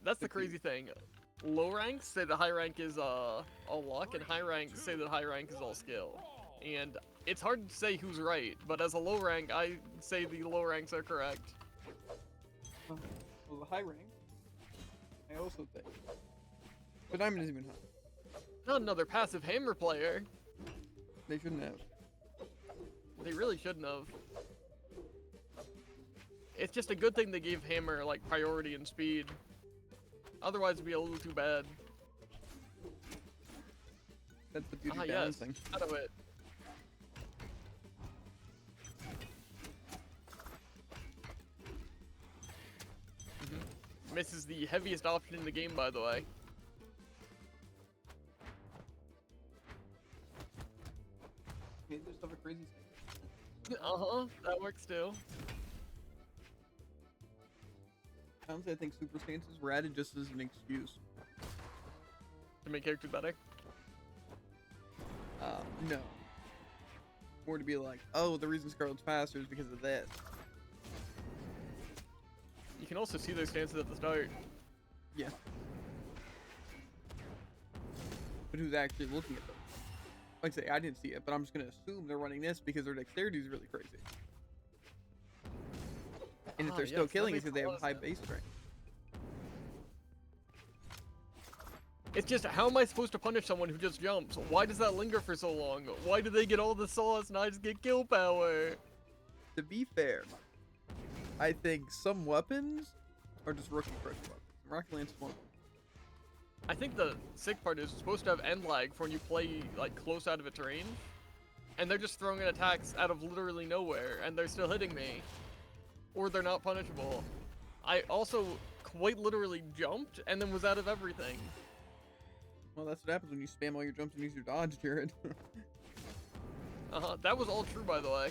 That's the crazy thing. Low ranks say the high rank is all luck, and high ranks say that high rank is all skill. And it's hard to say who's right, but as a low rank, I say the low ranks are correct. Well, the high rank. I also think. But diamond isn't even high. Not another passive hammer player. They shouldn't have. They really shouldn't have. It's just a good thing they gave hammer like priority and speed. Otherwise, it'd be a little too bad. That's the beauty Ah, of yes. balancing. Out of it. Misses the heaviest option in the game, by the way. Made this stuff a crazy thing. That works too. Honestly, I think super stances were added just as an excuse. To make characters better. No. More to be like, oh, the reason Scarlet's faster is because of this. You can also see their stances at the start. Yeah. But who's actually looking at them? Like I say, I didn't see it, but I'm just gonna assume they're running this because their dexterity is really crazy. And if they're still yes, that killing, it's makes because they a have lot of high sense. base strength. It's just, how am I supposed to punish someone who just jumps? Why does that linger for so long? Why do they get all the sauce and I just get kill power? To be fair, I think some weapons are just rookie pressure weapons. Rocket Lance is one. I think the sick part is supposed to have end lag for when you play like close out of its range. And they're just throwing in attacks out of literally nowhere and they're still hitting me. Or they're not punishable. I also quite literally jumped and then was out of everything. Well, that's what happens when you spam all your jumps and use your dodge, Jared. That was all true, by the way.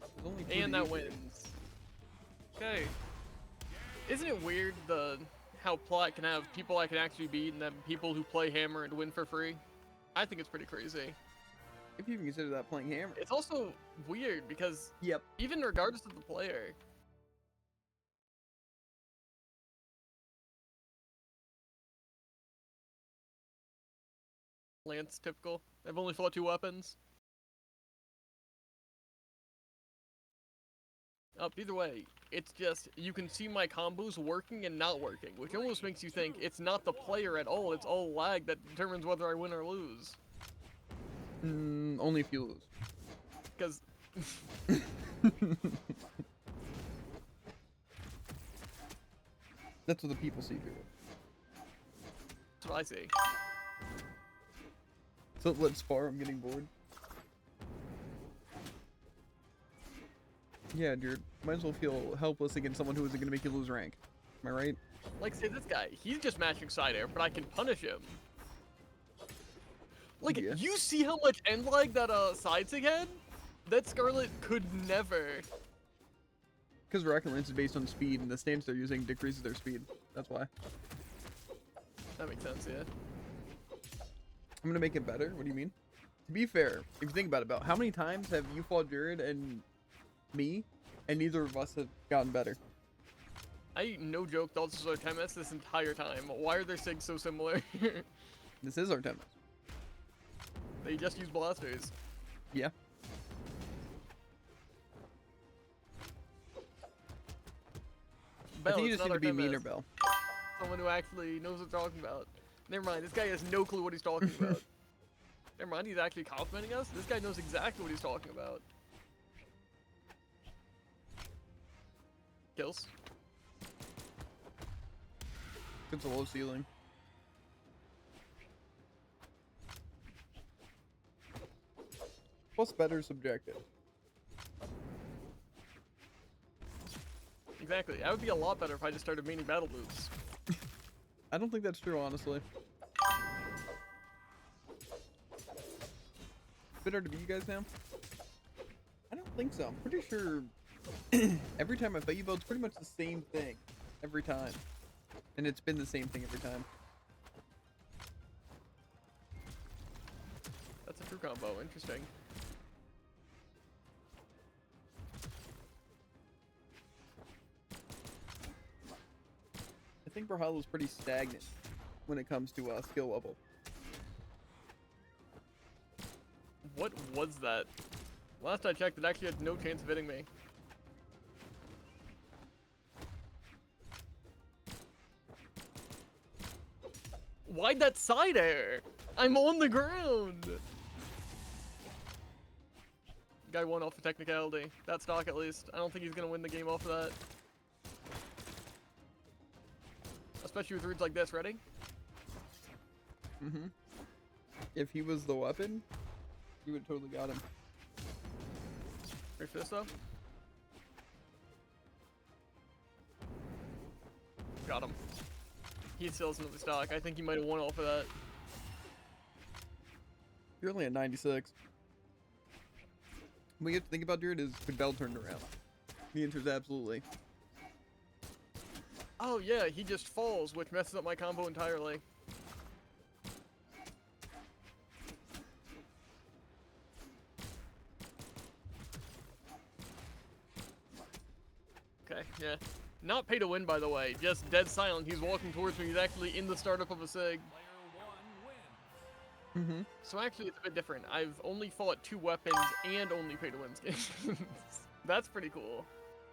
There's only two And to that use here. wins. Okay. Isn't it weird how plot can have people I can actually beat and then people who play hammer and win for free? I think it's pretty crazy. If you even consider that playing hammer. It's also weird because Yep. even regardless of the player, Lance typical. I've only fought 2 weapons. Either way, it's just, you can see my combos working and not working, which almost makes you think it's not the player at all, it's all lag that determines whether I win or lose. Only if you lose. Because That's what the people see through it. that's what I see. So let's spar, I'm getting bored. Yeah, dude. Might as well feel helpless against someone who isn't going to make you lose rank. Am I right? Like, say this guy, he's just matching side air, but I can punish him. Like, Yeah. you see how much end lag that side sig had? That Scarlet could never. Because Rocket Lance is based on speed, and the stance they're using decreases their speed. That's why. That makes sense, yeah. I'm going to make it better? What do you mean? To be fair, if you think about it, about how many times have you fought Jared and me, and neither of us have gotten better? I, no joke, thought this was our 10S this entire time. Why are their SIGs so similar? This is our 10. They just use blasters. Yeah. Bell, I think you it's just need not to our be 10S. meaner, Bell. Someone who actually knows what they're talking about. Never mind, this guy has no clue what he's talking about. Never mind, he's actually complimenting us? This guy knows exactly what he's talking about. Kills. It's a low ceiling. Plus better is subjective. Exactly. That would be a lot better if I just started maining battle boots. I don't think that's true, honestly. Better to be you guys now? I don't think so. I'm pretty sure every time I fight you, it's pretty much the same thing. Every time. And it's been the same thing every time. That's a true combo. Interesting. I think Brawlhalla is pretty stagnant when it comes to skill level. What was that? Last I checked, it actually had no chance of hitting me. Why'd that side air? I'm on the ground. Guy won off a technicality. That stock at least. I don't think he's gonna win the game off of that. Especially with reads like this. Ready? Mm-hmm. If he was the weapon, you would totally got him. Ready for this though? Got him. He still has another stock. I think he might have won off of that. You're only at 96. What you have to think about, dude, is the bell turned around. The enters absolutely. Oh yeah, he just falls, which messes up my combo entirely. Okay, yeah. Not pay to win, by the way. Just dead silent. He's walking towards me. He's actually in the startup of a SIG. Mm-hmm. So actually, it's a bit different. I've only fought 2 weapons and only pay to win skins. That's pretty cool.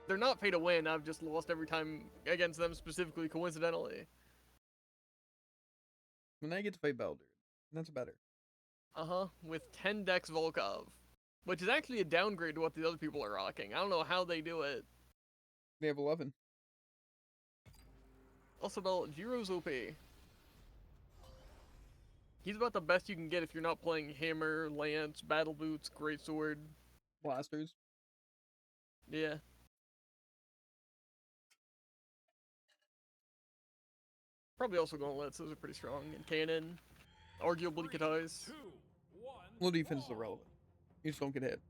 They're not pay to win. I've just lost every time against them specifically, coincidentally. When I get to fight Bell, dude, that's better. Uh-huh. With 10 decks Volkov. Which is actually a downgrade to what the other people are rocking. I don't know how they do it. They have 11. Also, Bell, Jiro's OP. He's about the best you can get if you're not playing Hammer, Lance, Battle Boots, Greatsword. Blasters. Yeah. Probably also Gauntlets, those are pretty strong. And Cannon. Arguably Katai's. Low defense is irrelevant. You just don't get hit.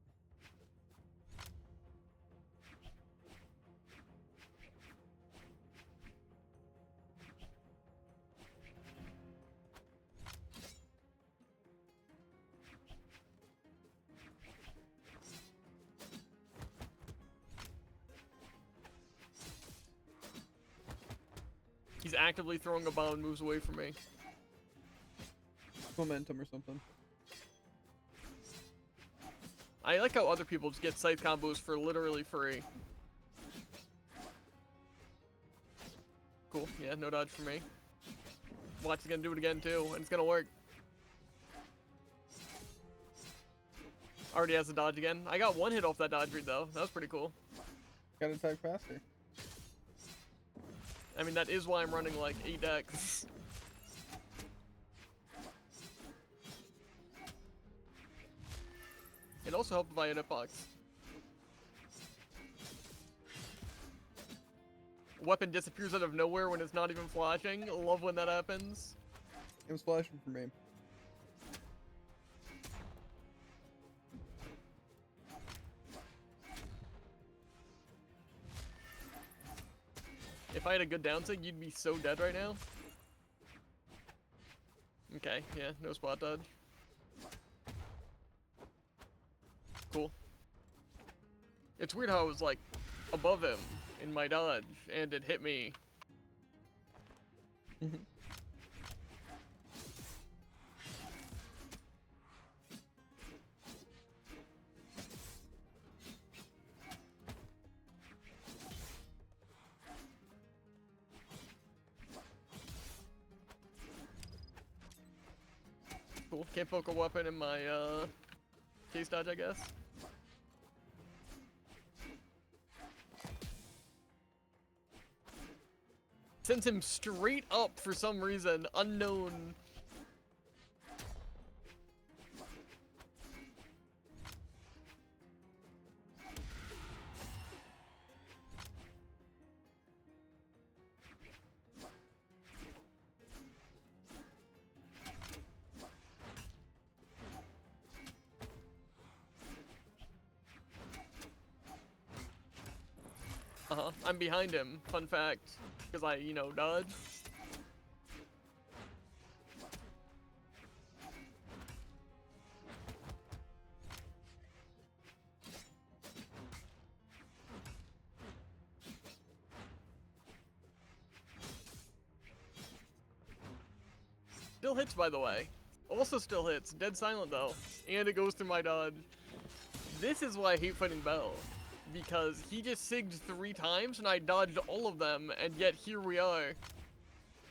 He's actively throwing a bomb and moves away from me. Momentum or something. I like how other people just get scythe combos for literally free. Cool, yeah, no dodge for me. Watch, he's gonna do it again too, and it's gonna work. Already has a dodge again. I got 1 hit off that dodge read though. That was pretty cool. Gotta attack faster. I mean, that is why I'm running like 8 decks. It also helped if I had hitbox. Weapon disappears out of nowhere when it's not even flashing. Love when that happens. It was flashing for me. If I had a good down sig, you'd be so dead right now. Okay, yeah, no spot dodge. Cool. It's weird how I was like above him in my dodge and it hit me. Cool. Can't poke a weapon in my case dodge, I guess. Sends him straight up for some reason, unknown. I'm behind him, fun fact, because I, you know, dodge. Still hits, by the way. Also still hits, dead silent though, and it goes through my dodge. This is why I hate fighting Bell. Because he just sigged 3 times and I dodged all of them, and yet here we are.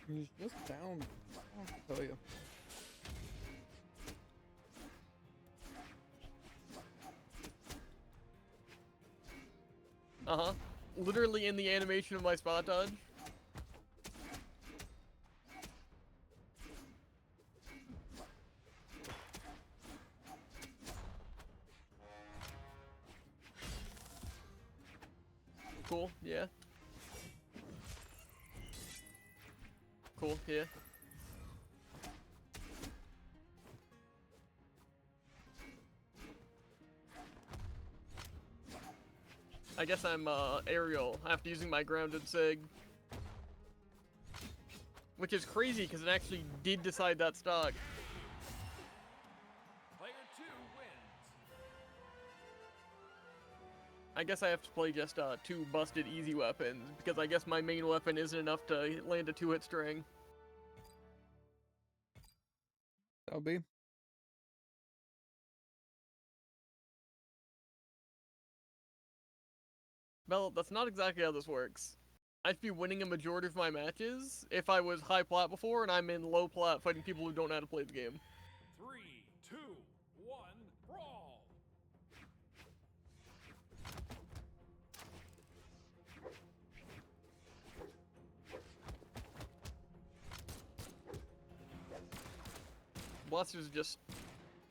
He's just down. Oh, tell you. Uh-huh. Literally in the animation of my spot dodge. Cool, yeah. Cool, yeah. I guess I'm aerial after using my grounded sig. Which is crazy because it actually did decide that stock. Player 2 wins. I guess I have to play just 2 busted easy weapons because I guess my main weapon isn't enough to land a 2-hit string. That'll be. Well, that's not exactly how this works. I'd be winning a majority of my matches if I was high plat before and I'm in low plat fighting people who don't know how to play the game. 3, 2, 1, brawl. Blasters are just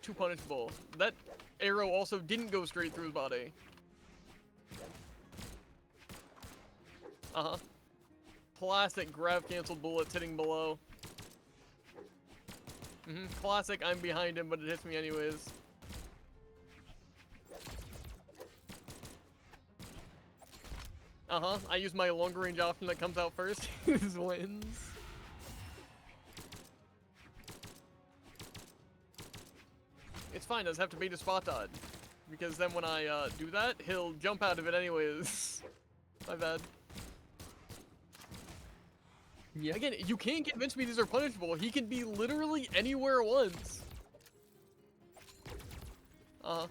too punishable. That arrow also didn't go straight through his body. Uh-huh. Classic grab canceled bullets hitting below. Classic I'm behind him, but it hits me anyways. Uh-huh. I use my longer range option that comes out first. This wins. It's fine, I just have to bait a spot dodge. Because then when I do that, he'll jump out of it anyways. My bad. Yeah. Again, you can't convince me these are punishable. He can be literally anywhere at once. I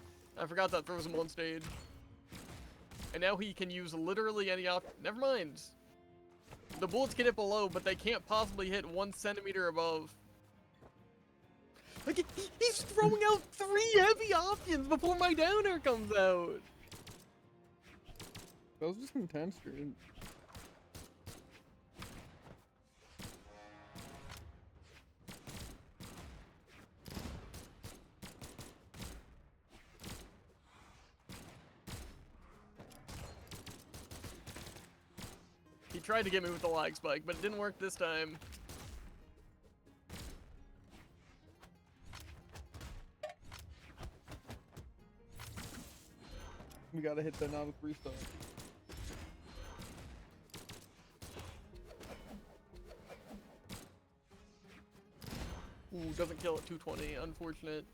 forgot that throws him on stage. And now he can use literally any never mind. The bullets can hit below, but they can't possibly hit 1 centimeter above. Like, he's throwing out 3 heavy options before my downer comes out. That was just intense, dude. He tried to get me with the lag spike, but it didn't work this time. We gotta hit that now with 3-star. Ooh, doesn't kill at 220, unfortunate.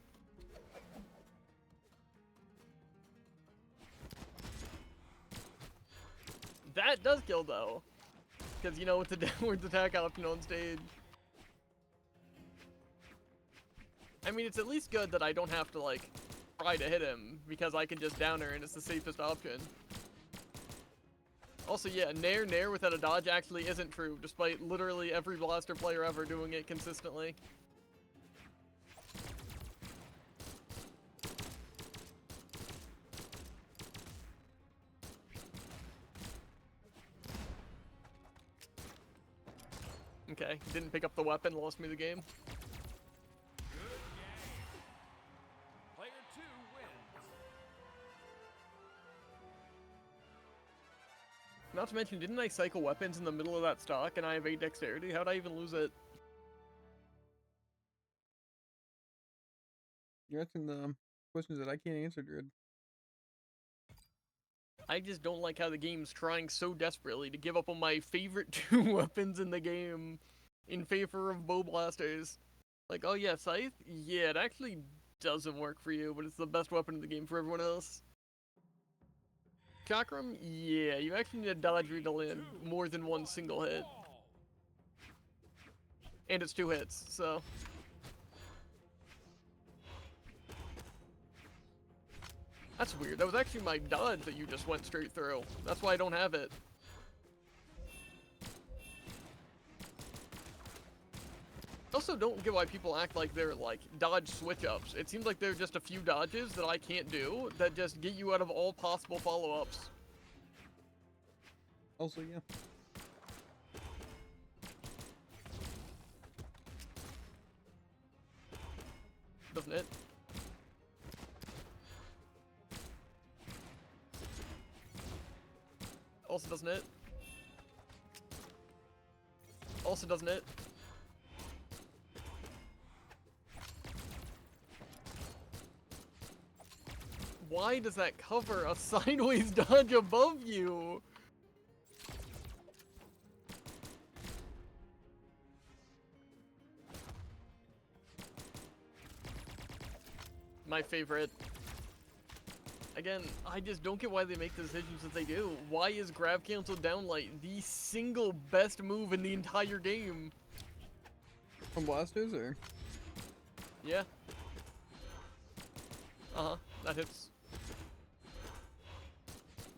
That does kill though. Because, you know, with the downwards attack option on stage. I mean, it's at least good that I don't have to, like, try to hit him, because I can just downer and it's the safest option. Also, yeah, nair without a dodge actually isn't true, despite literally every blaster player ever doing it consistently. Okay, didn't pick up the weapon, lost me the game. Good game. Player 2 wins. Not to mention, didn't I cycle weapons in the middle of that stock and I have 8 dexterity? How'd I even lose it? You're asking the questions that I can't answer, dude. I just don't like how the game's trying so desperately to give up on my favorite 2 weapons in the game in favor of bow blasters. Like, oh yeah, Scythe? Yeah, it actually doesn't work for you, but it's the best weapon in the game for everyone else. Chakram? Yeah, you actually need a dodge read to land more than 1 single hit. And it's 2 hits, so... That's weird. That was actually my dodge that you just went straight through. That's why I don't have it. also don't get why people act like they're like dodge switch-ups. It seems like they're just a few dodges that I can't do that just get you out of all possible follow-ups. Also, yeah. Doesn't it? Also doesn't it? Also doesn't it? Why does that cover a sideways dodge above you? My favorite. Again, I just don't get why they make the decisions that they do. Why is grab cancel downlight the single best move in the entire game? From blasters, or? Yeah. Uh-huh, that hits.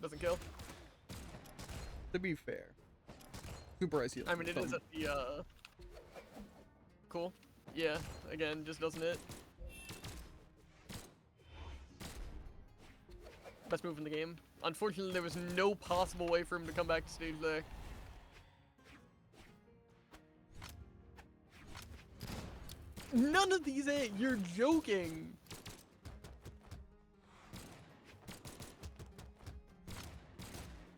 Doesn't kill. To be fair. Super ice heal. I mean, it is at the, Cool. Yeah, again, just doesn't hit. Best move in the game. Unfortunately, there was no possible way for him to come back to stage there. None of these hit! You're joking!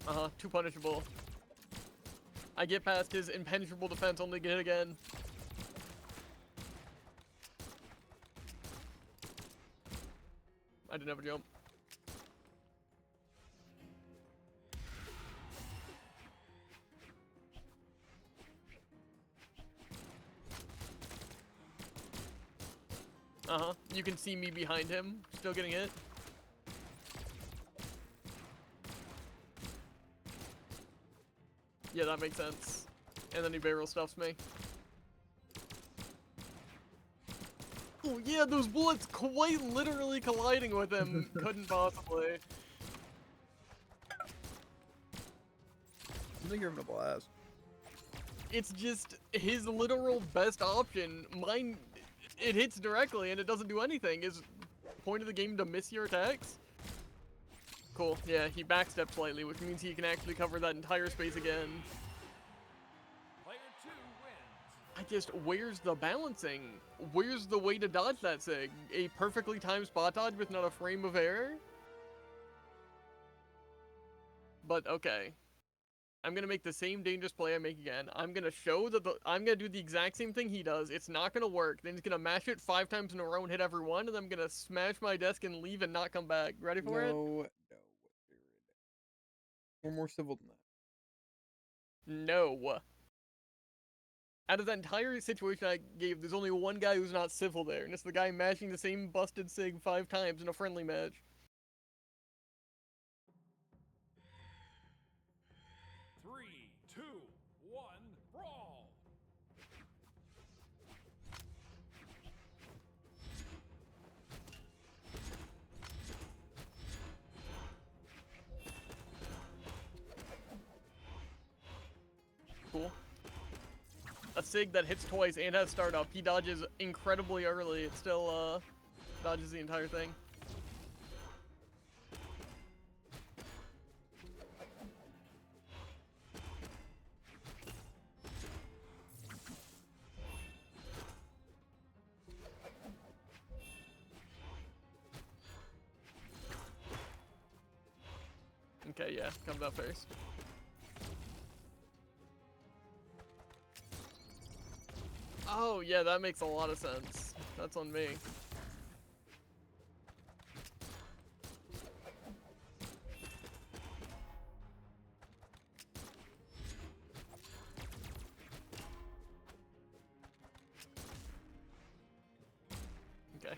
Uh-huh, too punishable. I get past his impenetrable defense only to get hit again. I didn't have a jump. Uh-huh. You can see me behind him, still getting hit. Yeah, that makes sense. And then he barrel stuffs me. Oh yeah, those bullets quite literally colliding with him. Couldn't possibly. I think you're having a blast. It's just his literal best option. Mine, it hits directly and it doesn't do anything. Is point of the game to miss your attacks? Cool. Yeah, he backstepped slightly, which means he can actually cover that entire space again. Player 2 wins. I just, where's the balancing? Where's the way to dodge that sig? A perfectly timed spot dodge with not a frame of error? But okay. I'm gonna make the same dangerous play I make again. I'm gonna show that I'm gonna do the exact same thing he does. It's not gonna work. Then he's gonna mash it 5 times in a row and hit every one, and then I'm gonna smash my desk and leave and not come back. Ready for it? No. We're more civil than that. No. Out of that entire situation I gave, there's only one guy who's not civil there, and it's the guy mashing the same busted sig 5 times in a friendly match. Three, two, one, brawl. Cool. A sig that hits twice and has startup. He dodges incredibly early. It still, dodges the entire thing. Okay, yeah, comes out first. Oh, yeah, that makes a lot of sense. That's on me. Okay.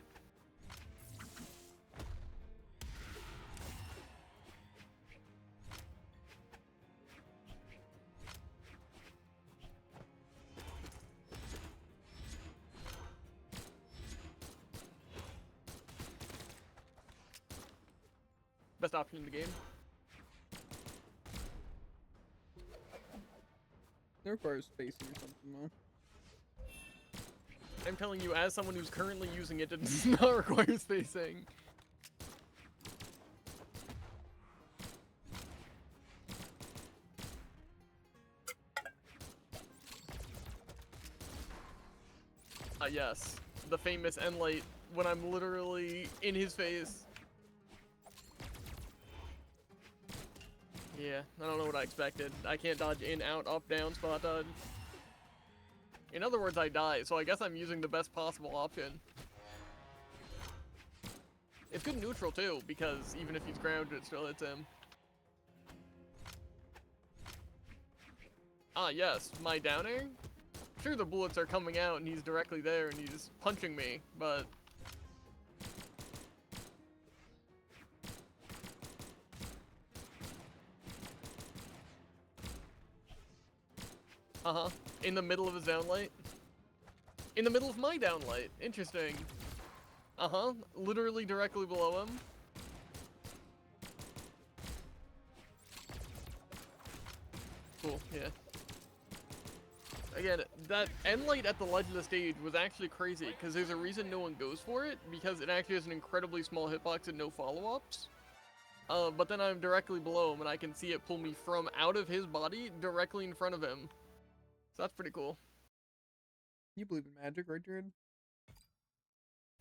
Best option in the game. It requires spacing or something, though. I'm telling you, as someone who's currently using it, it does not require spacing. Yes. The famous end light when I'm literally in his face. Yeah, I don't know what I expected. I can't dodge in, out, up, down, spot dodge. In other words, I die, so I guess I'm using the best possible option. It's good neutral too, because even if he's grounded, it still hits him. Ah, yes, my down air? Sure, the bullets are coming out and he's directly there and he's punching me, but... Uh-huh. In the middle of his downlight? In the middle of my downlight. Interesting. Uh-huh. Literally directly below him. Cool, yeah. Again, that end light at the ledge of the stage was actually crazy, because there's a reason no one goes for it, because it actually has an incredibly small hitbox and no follow-ups. But then I'm directly below him, and I can see it pull me from out of his body directly in front of him. So that's pretty cool. You believe in magic, right, Jared?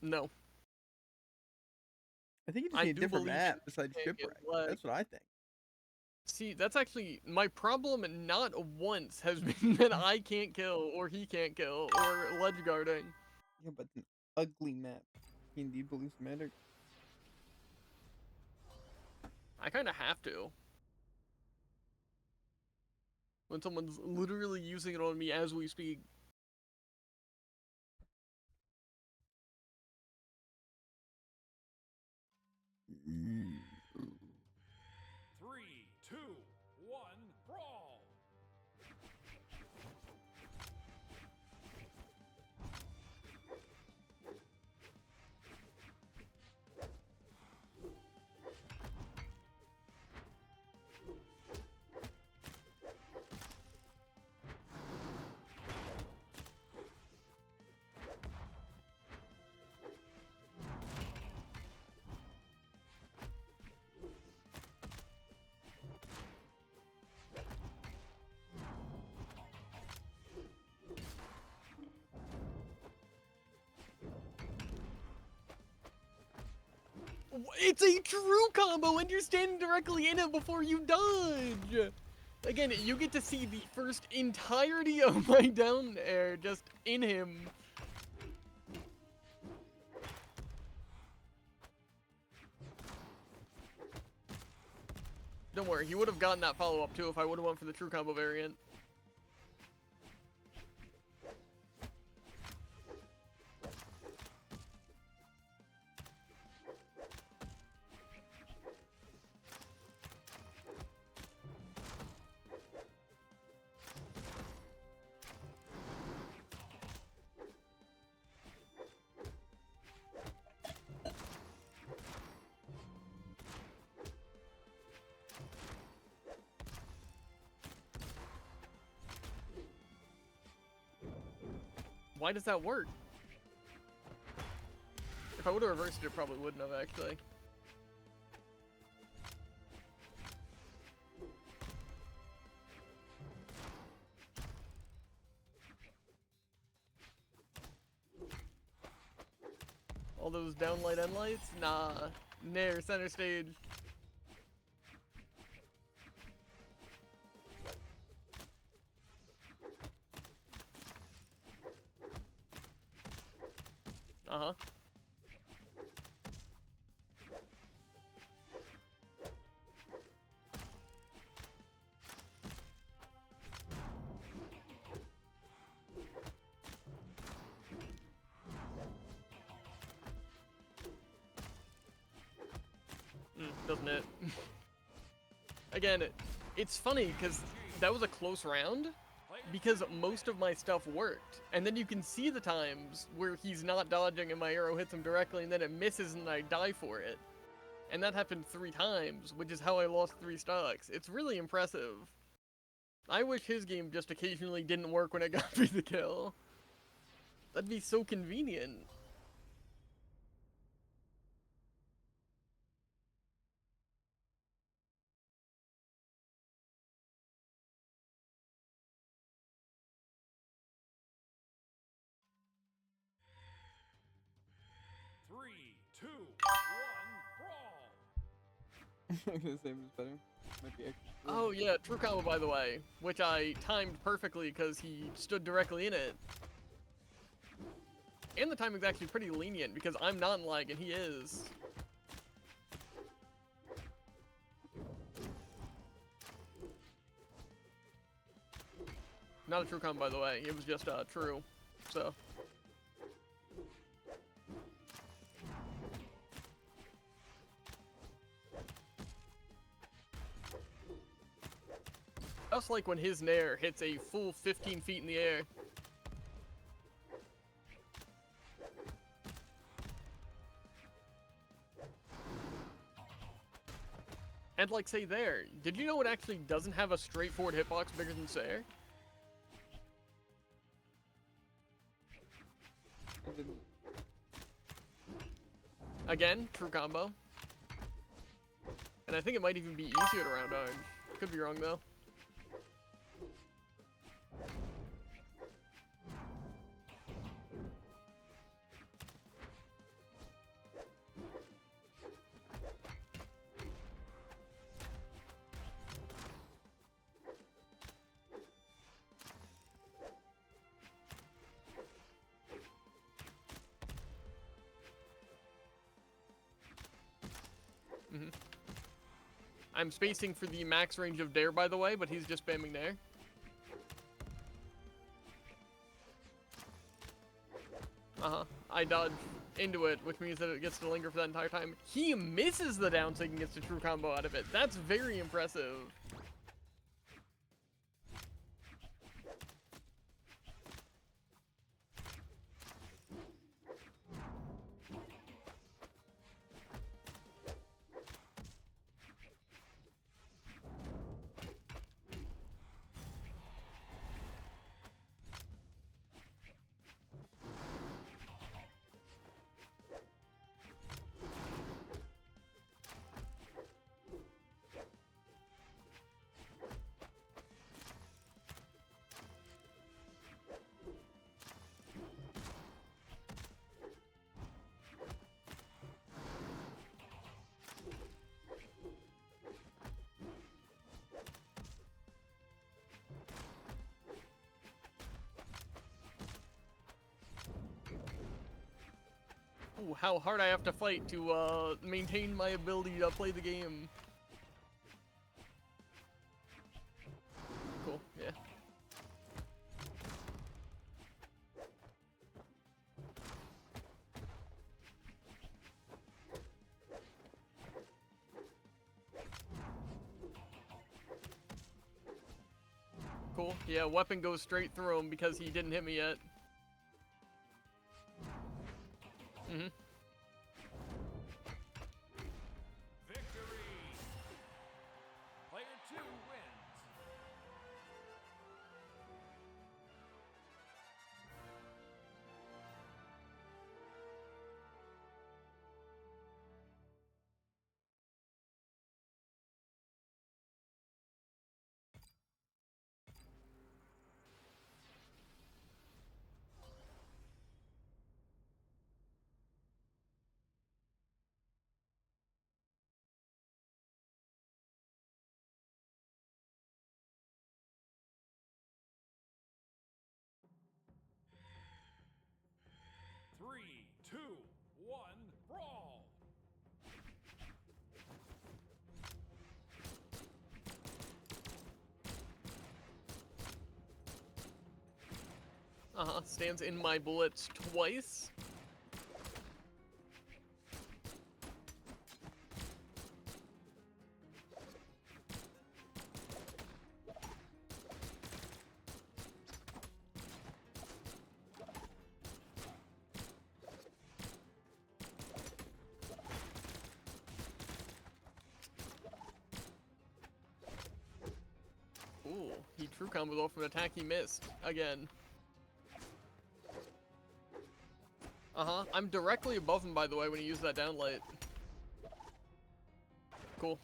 No. I think you just need a different map besides shipwreck. That's what I think. See, that's actually my problem. Not once has been that I can't kill, or he can't kill, or ledge guarding. Yeah, but it's an ugly map. He indeed believes in magic. I kind of have to. When someone's literally using it on me as we speak. Three, two, one, brawl! It's a true combo, and you're standing directly in it before you dodge! Again, you get to see the first entirety of my down air just in him. Don't worry, he would have gotten that follow-up too if I would have went for the true combo variant. Why does that work? If I would have reversed it, it probably wouldn't have, actually. All those downlight end lights? Nah. Nair, center stage. Uh-huh. Doesn't it? Again, it's funny because that was a close round because most of my stuff worked. And then you can see the times where he's not dodging and my arrow hits him directly and then it misses and I die for it. And that happened 3 times, which is how I lost 3 stocks. It's really impressive. I wish his game just occasionally didn't work when it got me the kill. That'd be so convenient. Three, two, one, brawl. I'm gonna say it's better. Might be extra. Oh yeah, true combo by the way, which I timed perfectly because he stood directly in it. And the timing's actually pretty lenient because I'm not in lag and he is. Not a true combo by the way, it was just true. So. Just like when his nair hits a full 15 feet in the air. And like say there, did you know it actually doesn't have a straightforward hitbox bigger than Sayer? Again, true combo. And I think it might even be easier to round dodge. Could be wrong though. I'm spacing for the max range of Dare, by the way, but he's just spamming Dare. I dodge into it, which means that it gets to linger for that entire time. He misses the down so he can get the true combo out of it. That's very impressive. Ooh, how hard I have to fight to maintain my ability to play the game. Cool, yeah. Cool, yeah, weapon goes straight through him because he didn't hit me yet. Victory. Player 2 wins. Three, two, one, brawl. Stands in my bullets twice. Ooh, he true comboed off from an attack he missed. Again. Uh-huh. I'm directly above him, by the way, when he uses that downlight. Cool.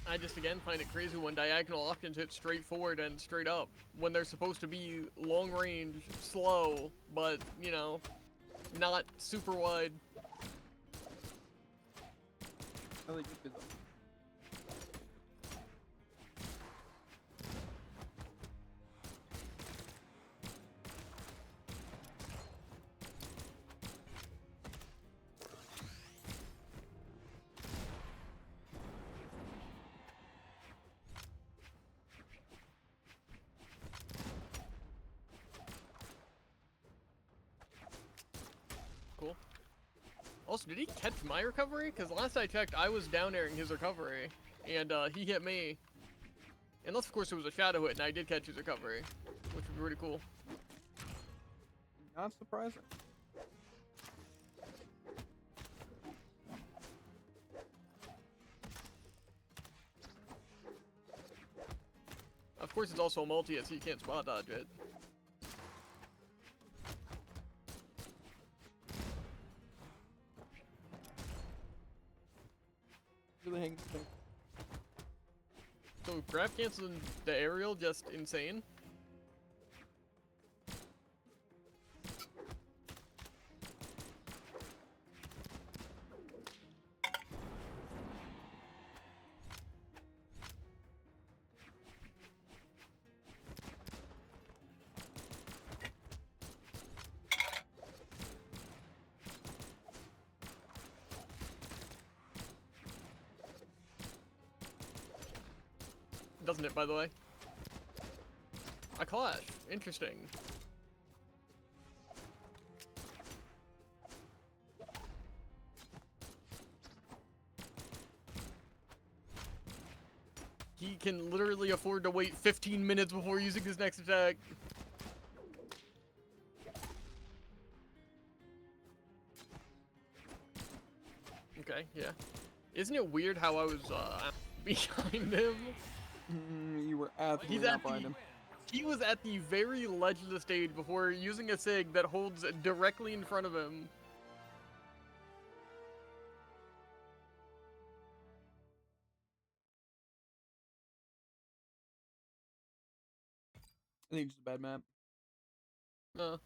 I just, again, find it crazy when diagonal options hit straight forward and straight up, when they're supposed to be long range, slow, but, you know, not super wide. I like it. Cool. Also, did he catch my recovery? Because last I checked, I was down airing his recovery, and he hit me. Unless, of course, it was a shadow hit, and I did catch his recovery, which would be really cool. Not surprising. Of course, it's also a multi, so you can't spot dodge it. Really hanging. So, grab canceling the aerial, just insane. Doesn't it, by the way? A clash. Interesting. He can literally afford to wait 15 minutes before using his next attack. Okay, yeah. Isn't it weird how I was, behind him? You were absolutely He's not at behind the- him. He was at the very ledge of the stage before using a SIG that holds directly in front of him. I think it's just a bad map. Uh.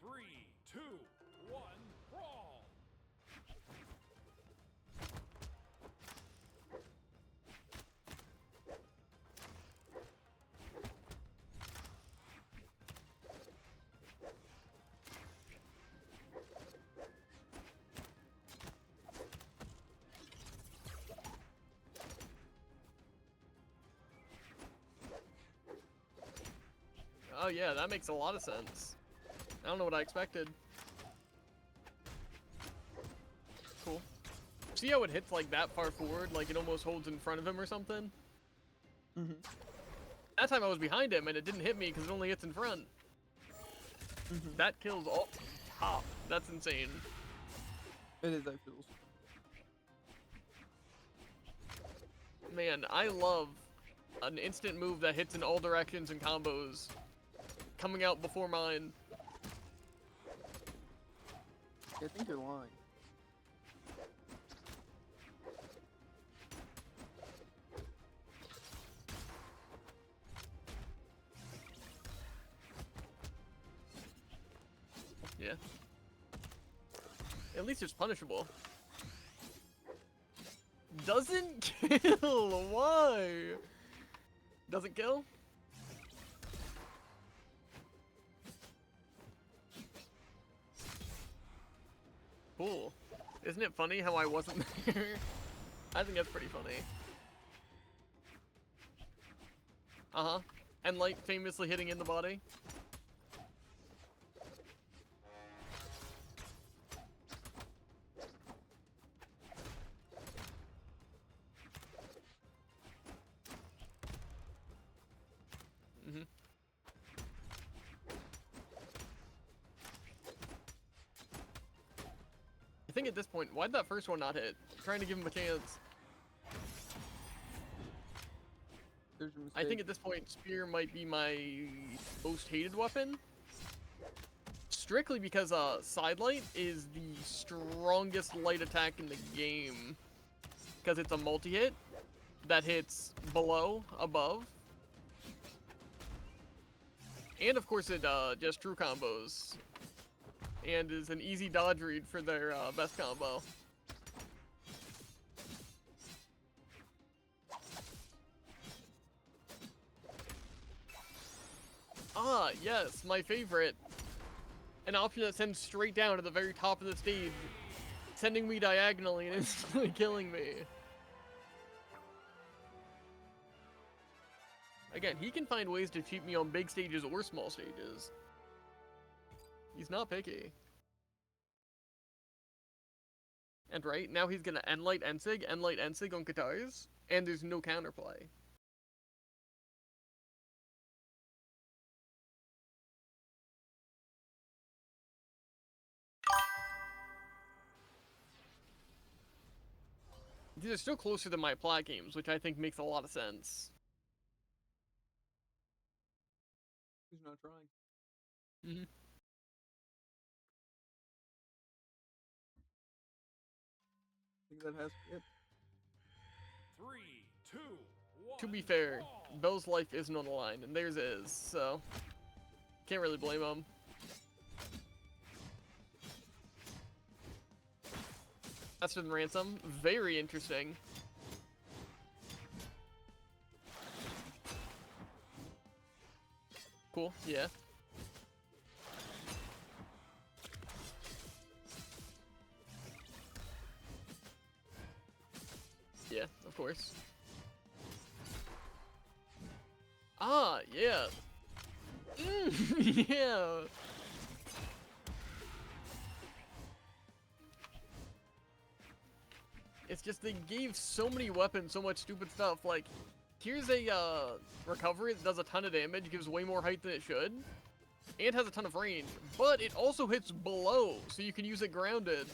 Three, two, one, brawl. Oh yeah, that makes a lot of sense. I don't know what I expected. Cool. See how it hits like that far forward, like it almost holds in front of him or something? Mm-hmm. That time I was behind him and it didn't hit me because it only hits in front. Mm-hmm. That kills all top. That's insane. It is actually. Man, I love an instant move that hits in all directions and combos coming out before mine. I think you're lying. Yeah. At least it's punishable. Doesn't kill! Why? Doesn't kill? Cool. Isn't it funny how I wasn't there? I think that's pretty funny. Uh-huh. And like famously hitting in the body. think at this point, why'd that first one not hit? I'm trying to give him a chance. I think at this point, Spear might be my most hated weapon. Strictly because Sidelight is the strongest light attack in the game. Because it's a multi-hit that hits below, above. And of course it just true combos. And is an easy dodge read for their best combo. Ah, yes, my favorite. An option that sends straight down to the very top of the stage, sending me diagonally and instantly killing me. Again, he can find ways to cheat me on big stages or small stages. He's not picky. And right, now he's gonna Enlight Ensig on guitars, and there's no counterplay. These are still closer than my plat games, which I think makes a lot of sense. He's not trying. Mm-hmm. I think that has it. 3, 2, 1. To be fair, Bell's life isn't on the line, and theirs is, so can't really blame him. Faster than Ransom, very interesting. Cool, yeah. Yeah, of course. Ah, yeah. Yeah. It's just they gave so many weapons, so much stupid stuff. Like, here's a recovery that does a ton of damage, gives way more height than it should, and has a ton of range. But it also hits below, so you can use it grounded.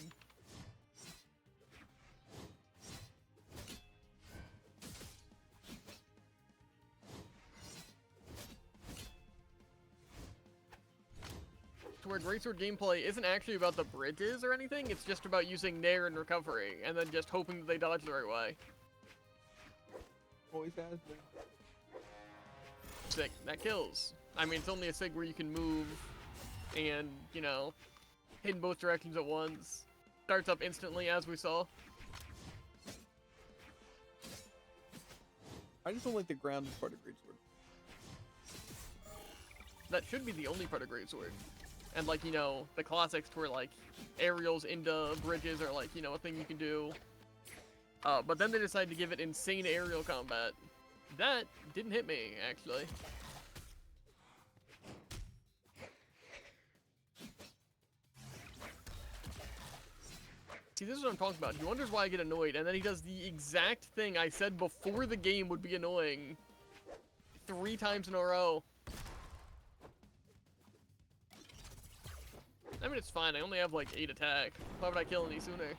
To where Greatsword gameplay isn't actually about the bridges or anything, it's just about using Nair and recovery, and then just hoping that they dodge the right way. Always has been. Sick. That kills. I mean, it's only a sig where you can move and, you know, hit in both directions at once. Starts up instantly, as we saw. I just don't like the grounded part of Greatsword. That should be the only part of Greatsword. And, like, you know, the classics where, like, aerials into bridges are, like, you know, a thing you can do. But then they decided to give it insane aerial combat. That didn't hit me, actually. See, this is what I'm talking about. He wonders why I get annoyed, and then he does the exact thing I said before the game would be annoying. 3 times in a row. I mean, it's fine. I only have, like, 8 attack. Why would I kill any sooner?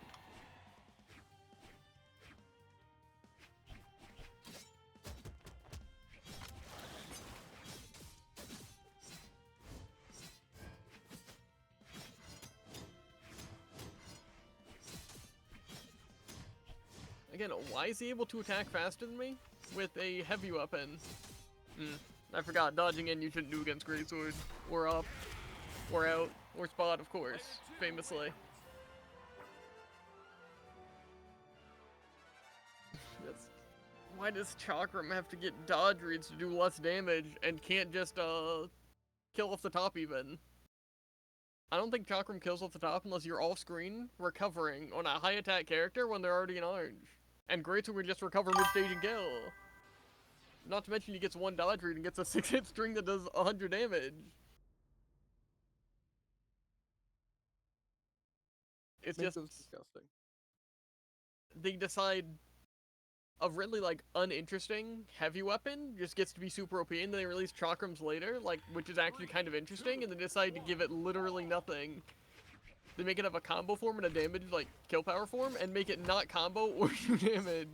Again, why is he able to attack faster than me? With a heavy weapon. I forgot, dodging in you shouldn't do against Greatsword. Or up. Or out. Or spot, of course. Famously. Why does Chakram have to get dodge reads to do less damage and can't just, kill off the top even? I don't think Chakram kills off the top unless you're off-screen, recovering on a high attack character when they're already in orange. And Greatsword would just recover mid-stage and kill. Not to mention he gets 1 dodge read and gets a 6-hit string that does 100 damage. It's just disgusting. They decide a really, like, uninteresting heavy weapon just gets to be super OP, and then they release Chakrams later, like, which is actually kind of interesting, and they decide to give it literally nothing. They make it have a combo form and a damage, like, kill power form, and make it not combo or do damage.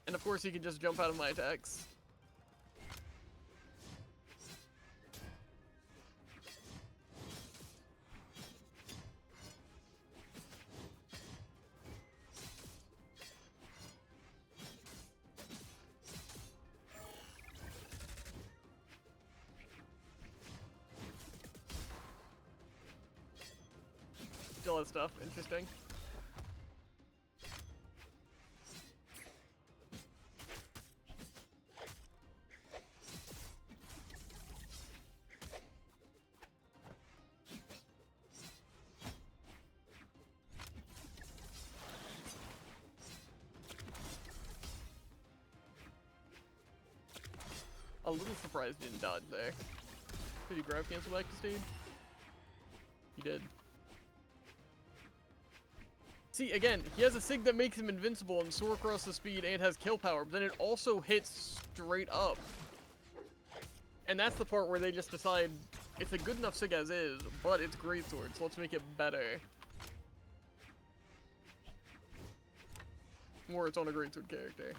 And of course, he can just jump out of my attacks. Still has stuff. Interesting. A little surprised he didn't dodge there. Did he grab cancel back to stage? He did. See, again, he has a sig that makes him invincible and soar across the speed and has kill power, but then it also hits straight up. And that's the part where they just decide, it's a good enough sig as is, but it's greatsword, so let's make it better. Or it's on a greatsword character.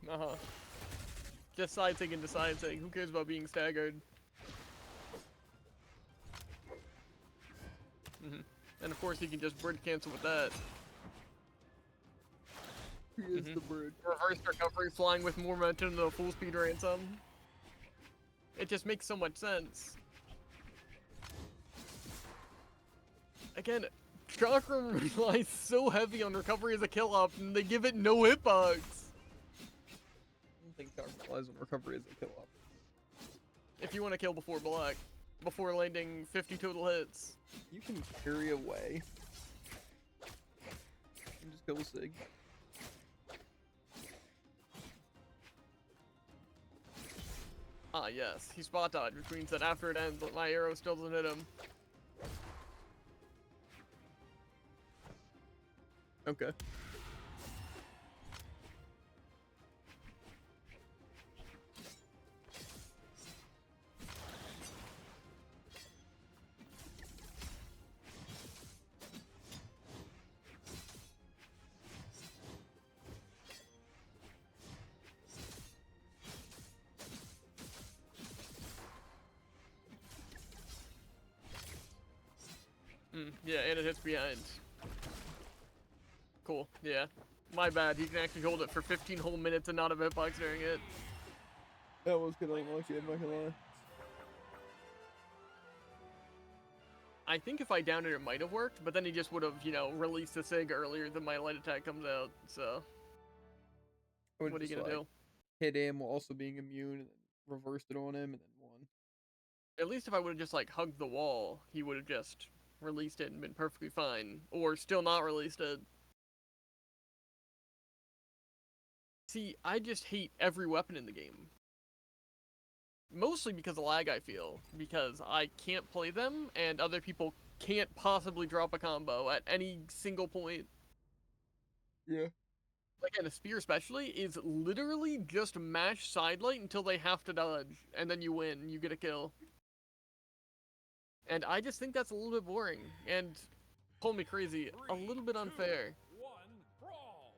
Uh-huh. Just side taking to side saying, who cares about being staggered? And of course he can just bridge cancel with that. He is the bridge. Reverse recovery flying with more momentum than a full speed ransom. It just makes so much sense. Again, Chakra relies so heavy on recovery as a kill up and they give it no hitbox. I think Chakra relies on recovery as a kill up. If you want to kill before black, before landing 50 total hits. You can carry away. And just kill the sig. Ah yes, he spot dodged, which means that after it ends, my arrow still doesn't hit him. Okay. Yeah, and it hits behind. Cool, yeah. My bad, he can actually hold it for 15 whole minutes and not have hitbox during it. That was good unlucky, I'm not gonna lie. I think if I downed it, it might have worked, but then he just would have, you know, released the sig earlier than my light attack comes out, so. What are you gonna do? Hit him while also being immune, and then reversed it on him, and then won. At least if I would have just, like, hugged the wall, he would have just released it and been perfectly fine. Or still not released it. See, I just hate every weapon in the game. Mostly because of lag, I feel. Because I can't play them, and other people can't possibly drop a combo at any single point. Yeah. Again, a spear especially is literally just mash sidelight until they have to dodge, and then you win, you get a kill. And I just think that's a little bit boring, and, call me crazy, a little bit unfair. 3, 2, 1, brawl.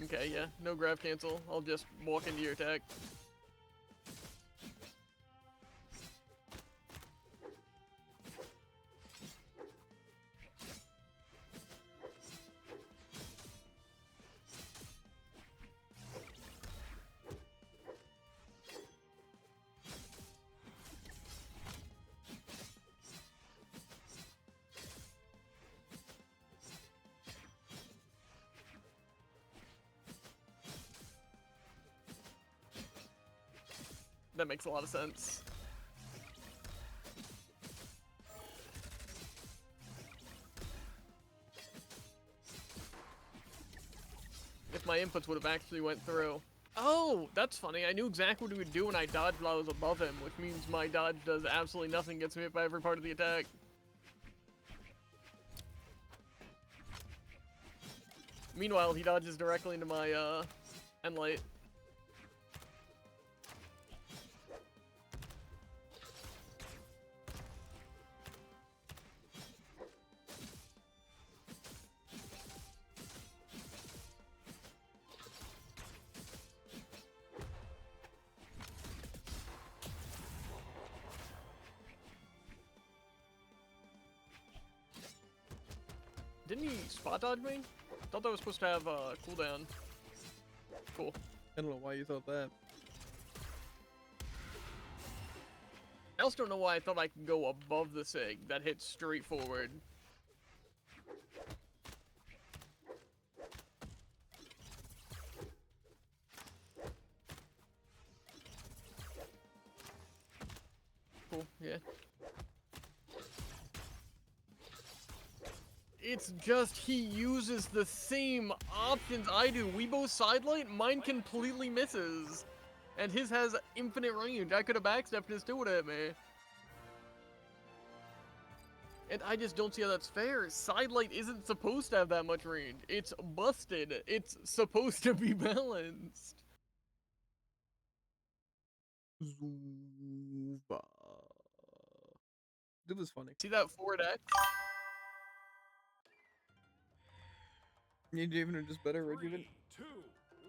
Okay, yeah, no grab cancel, I'll just walk into your attack. That makes a lot of sense. If my inputs would have actually went through. Oh, that's funny. I knew exactly what he would do when I dodged while I was above him, which means my dodge does absolutely nothing, gets me hit by every part of the attack. Meanwhile, he dodges directly into my, end light. Didn't he spot dodge me? Thought that was supposed to have a cooldown. Cool. I don't know why you thought that. I also don't know why I thought I could go above the SIG that hits straight forward. Cool, yeah. It's just he uses the same options I do. We both sidelight, mine completely misses. And his has infinite range. I could have backstepped and it still would have hit me. And I just don't see how that's fair. Sidelight isn't supposed to have that much range. It's busted. It's supposed to be balanced. Zuva. It was funny. See that forward X? You even are just better, right? 3, 2,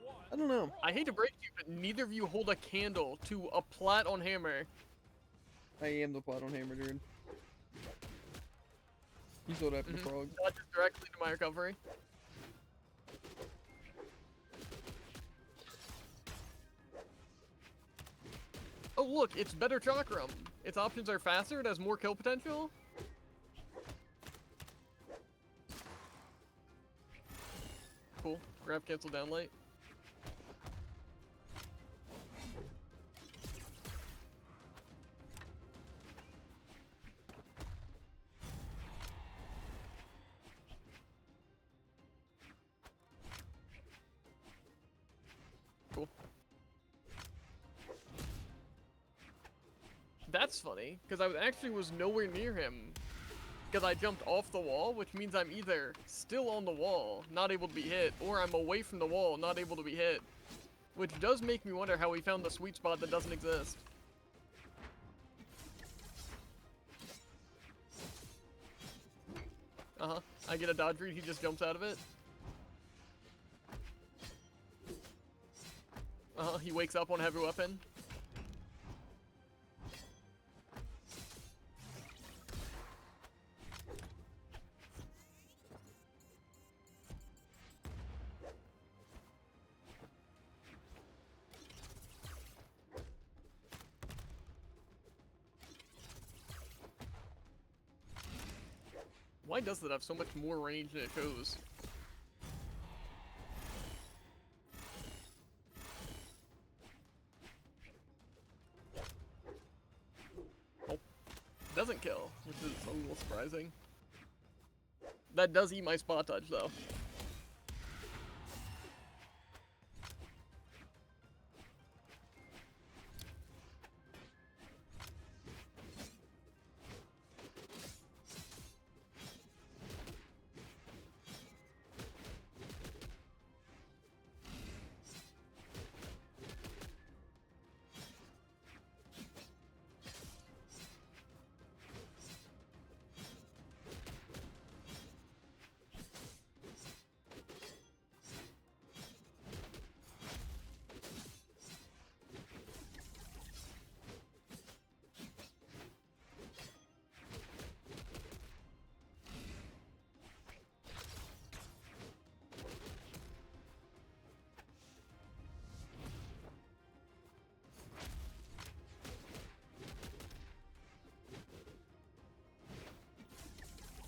1. I don't know. I hate to break you, but neither of you hold a candle to a plat on hammer. I am the plot on hammer, dude. You sold after the frog. Dodges directly to my recovery. Oh look, it's better chakram. Its options are faster, it has more kill potential. Cool. Grab cancel down light. Cool. That's funny, because I actually was nowhere near him. Because I jumped off the wall, which means I'm either still on the wall, not able to be hit, or I'm away from the wall, not able to be hit. Which does make me wonder how he found the sweet spot that doesn't exist. Uh-huh. I get a dodge read, he just jumps out of it. Uh-huh, he wakes up on heavy weapon. Why does that have so much more range than it shows? Oh, doesn't kill, which is a little surprising. That does eat my spot touch though.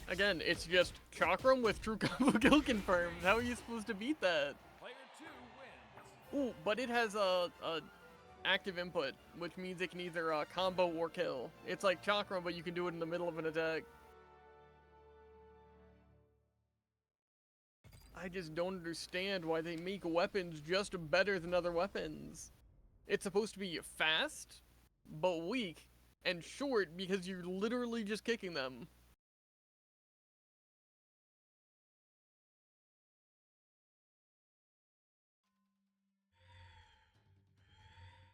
Again, it's just Chakram with true combo kill confirmed. How are you supposed to beat that? Player 2 wins. Ooh, but it has a active input, which means it can either combo or kill. It's like chakra, but you can do it in the middle of an attack. I just don't understand why they make weapons just better than other weapons. It's supposed to be fast, but weak, and short because you're literally just kicking them.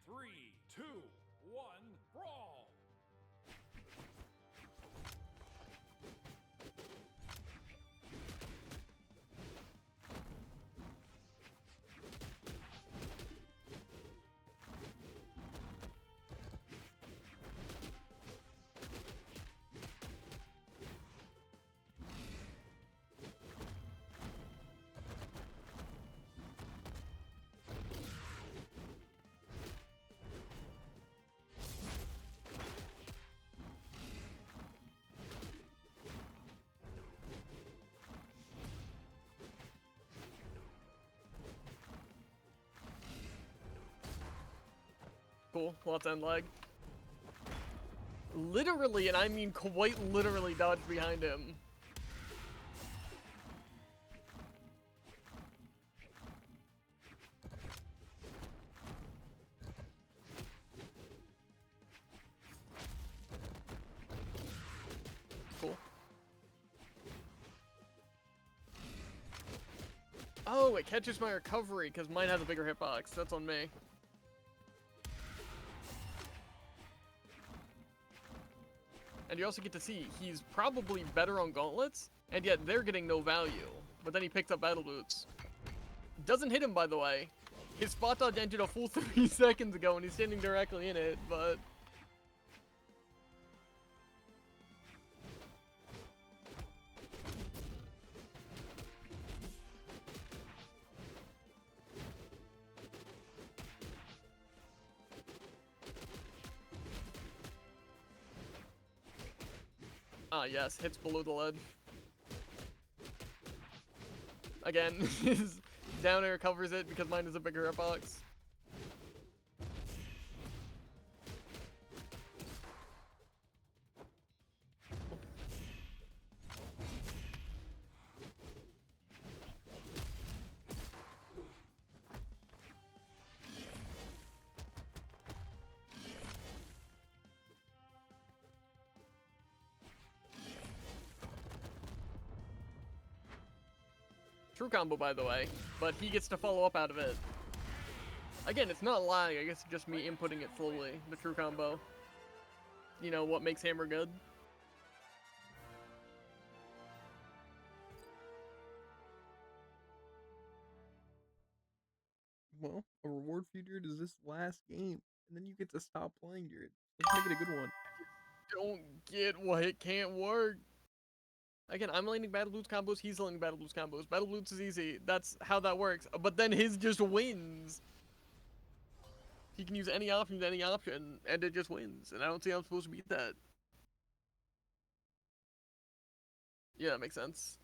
Three, two, one, brawl! Cool, lots end lag. Literally, and I mean quite literally, dodged behind him. Cool. Oh, it catches my recovery because mine has a bigger hitbox. That's on me. And you also get to see he's probably better on gauntlets, and yet they're getting no value. But then he picks up battle boots. Doesn't hit him, by the way. His spot dodge ended a full 3 seconds ago, and he's standing directly in it, but... Ah, yes, hits below the ledge. Again, his down air covers it because mine is a bigger hitbox. True combo, by the way, but he gets to follow up out of it. Again, it's not lag, I guess it's just me inputting it slowly, the true combo. You know, what makes Hammer good. Well, a reward feature is this last game, and then you get to stop playing, dude. Let's make it a good one. Don't get why it can't work. Again, I'm landing battle boots combos, he's landing battle boots combos. Battle boots is easy, that's how that works. But then his just wins. He can use any option, and it just wins. And I don't see how I'm supposed to beat that. Yeah, that makes sense.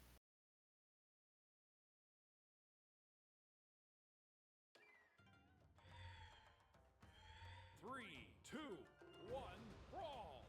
Three, two, one, brawl!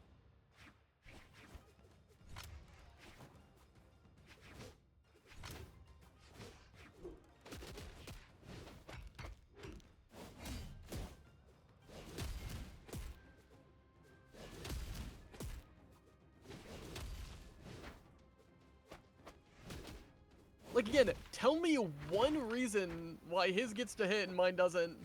Like, again, tell me one reason why his gets to hit and mine doesn't.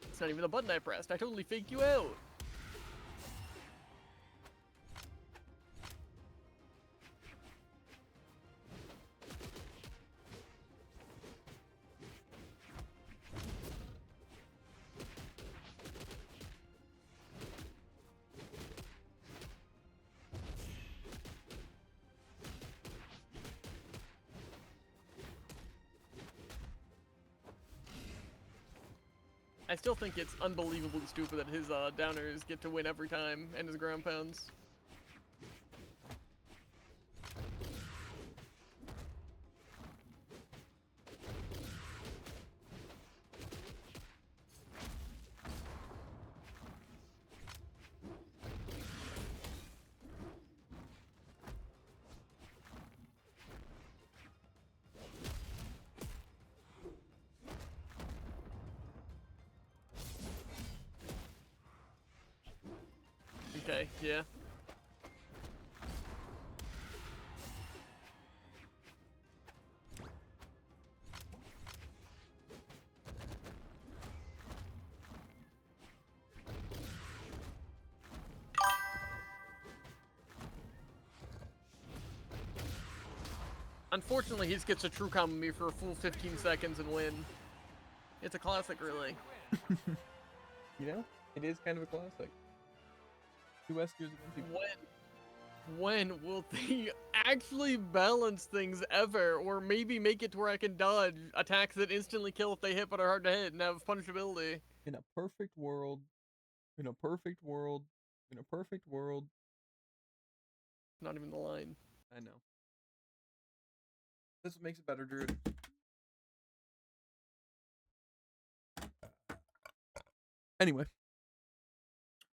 It's not even the button I pressed. I totally faked you out. I still think it's unbelievably stupid that his downers get to win every time, and his ground pounds. Okay, yeah. Unfortunately, he just gets a true combo me for a full 15 seconds and win. It's a classic, really. You know, it is kind of a classic. 2 S tiers against people. When will they actually balance things ever? Or maybe make it to where I can dodge attacks that instantly kill if they hit but are hard to hit and have punishability? In a perfect world, in a perfect world, in a perfect world. Not even the line. I know. This makes it better, Druid. Anyway,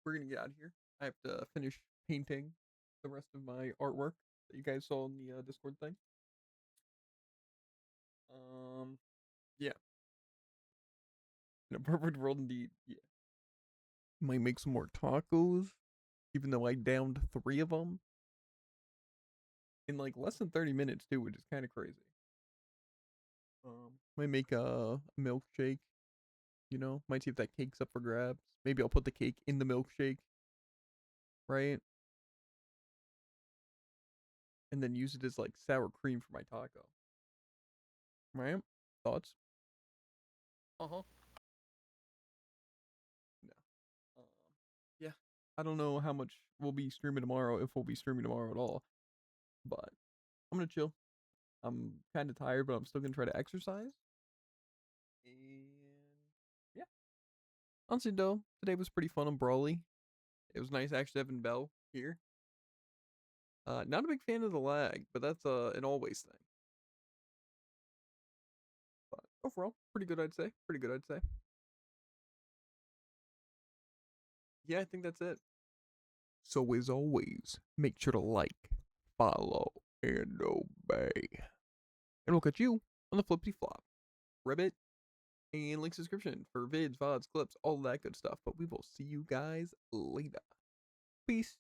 we're gonna get out of here. I have to finish painting the rest of my artwork that you guys saw in the Discord thing. Yeah. In a perfect world, indeed. Yeah. Might make some more tacos, even though I downed 3 of them in like less than 30 minutes too, which is kind of crazy. Might make a milkshake. You know, might see if that cake's up for grabs. Maybe I'll put the cake in the milkshake, right? And then use it as like sour cream for my taco. Right? Thoughts? Uh-huh. No. Yeah. I don't know how much we'll be streaming tomorrow, if we'll be streaming tomorrow at all. But I'm gonna chill. I'm kind of tired, but I'm still gonna try to exercise. And yeah. Honestly, though, today was pretty fun on Brawly. It was nice actually having Bell here. Not a big fan of the lag, but that's an always thing. But overall, pretty good, I'd say. Pretty good, I'd say. Yeah, I think that's it. So as always, make sure to like, follow, and obey. And we'll catch you on the flippity flop. Ribbit and link subscription for vids, VODs, clips, all that good stuff. But we will see you guys later. Peace.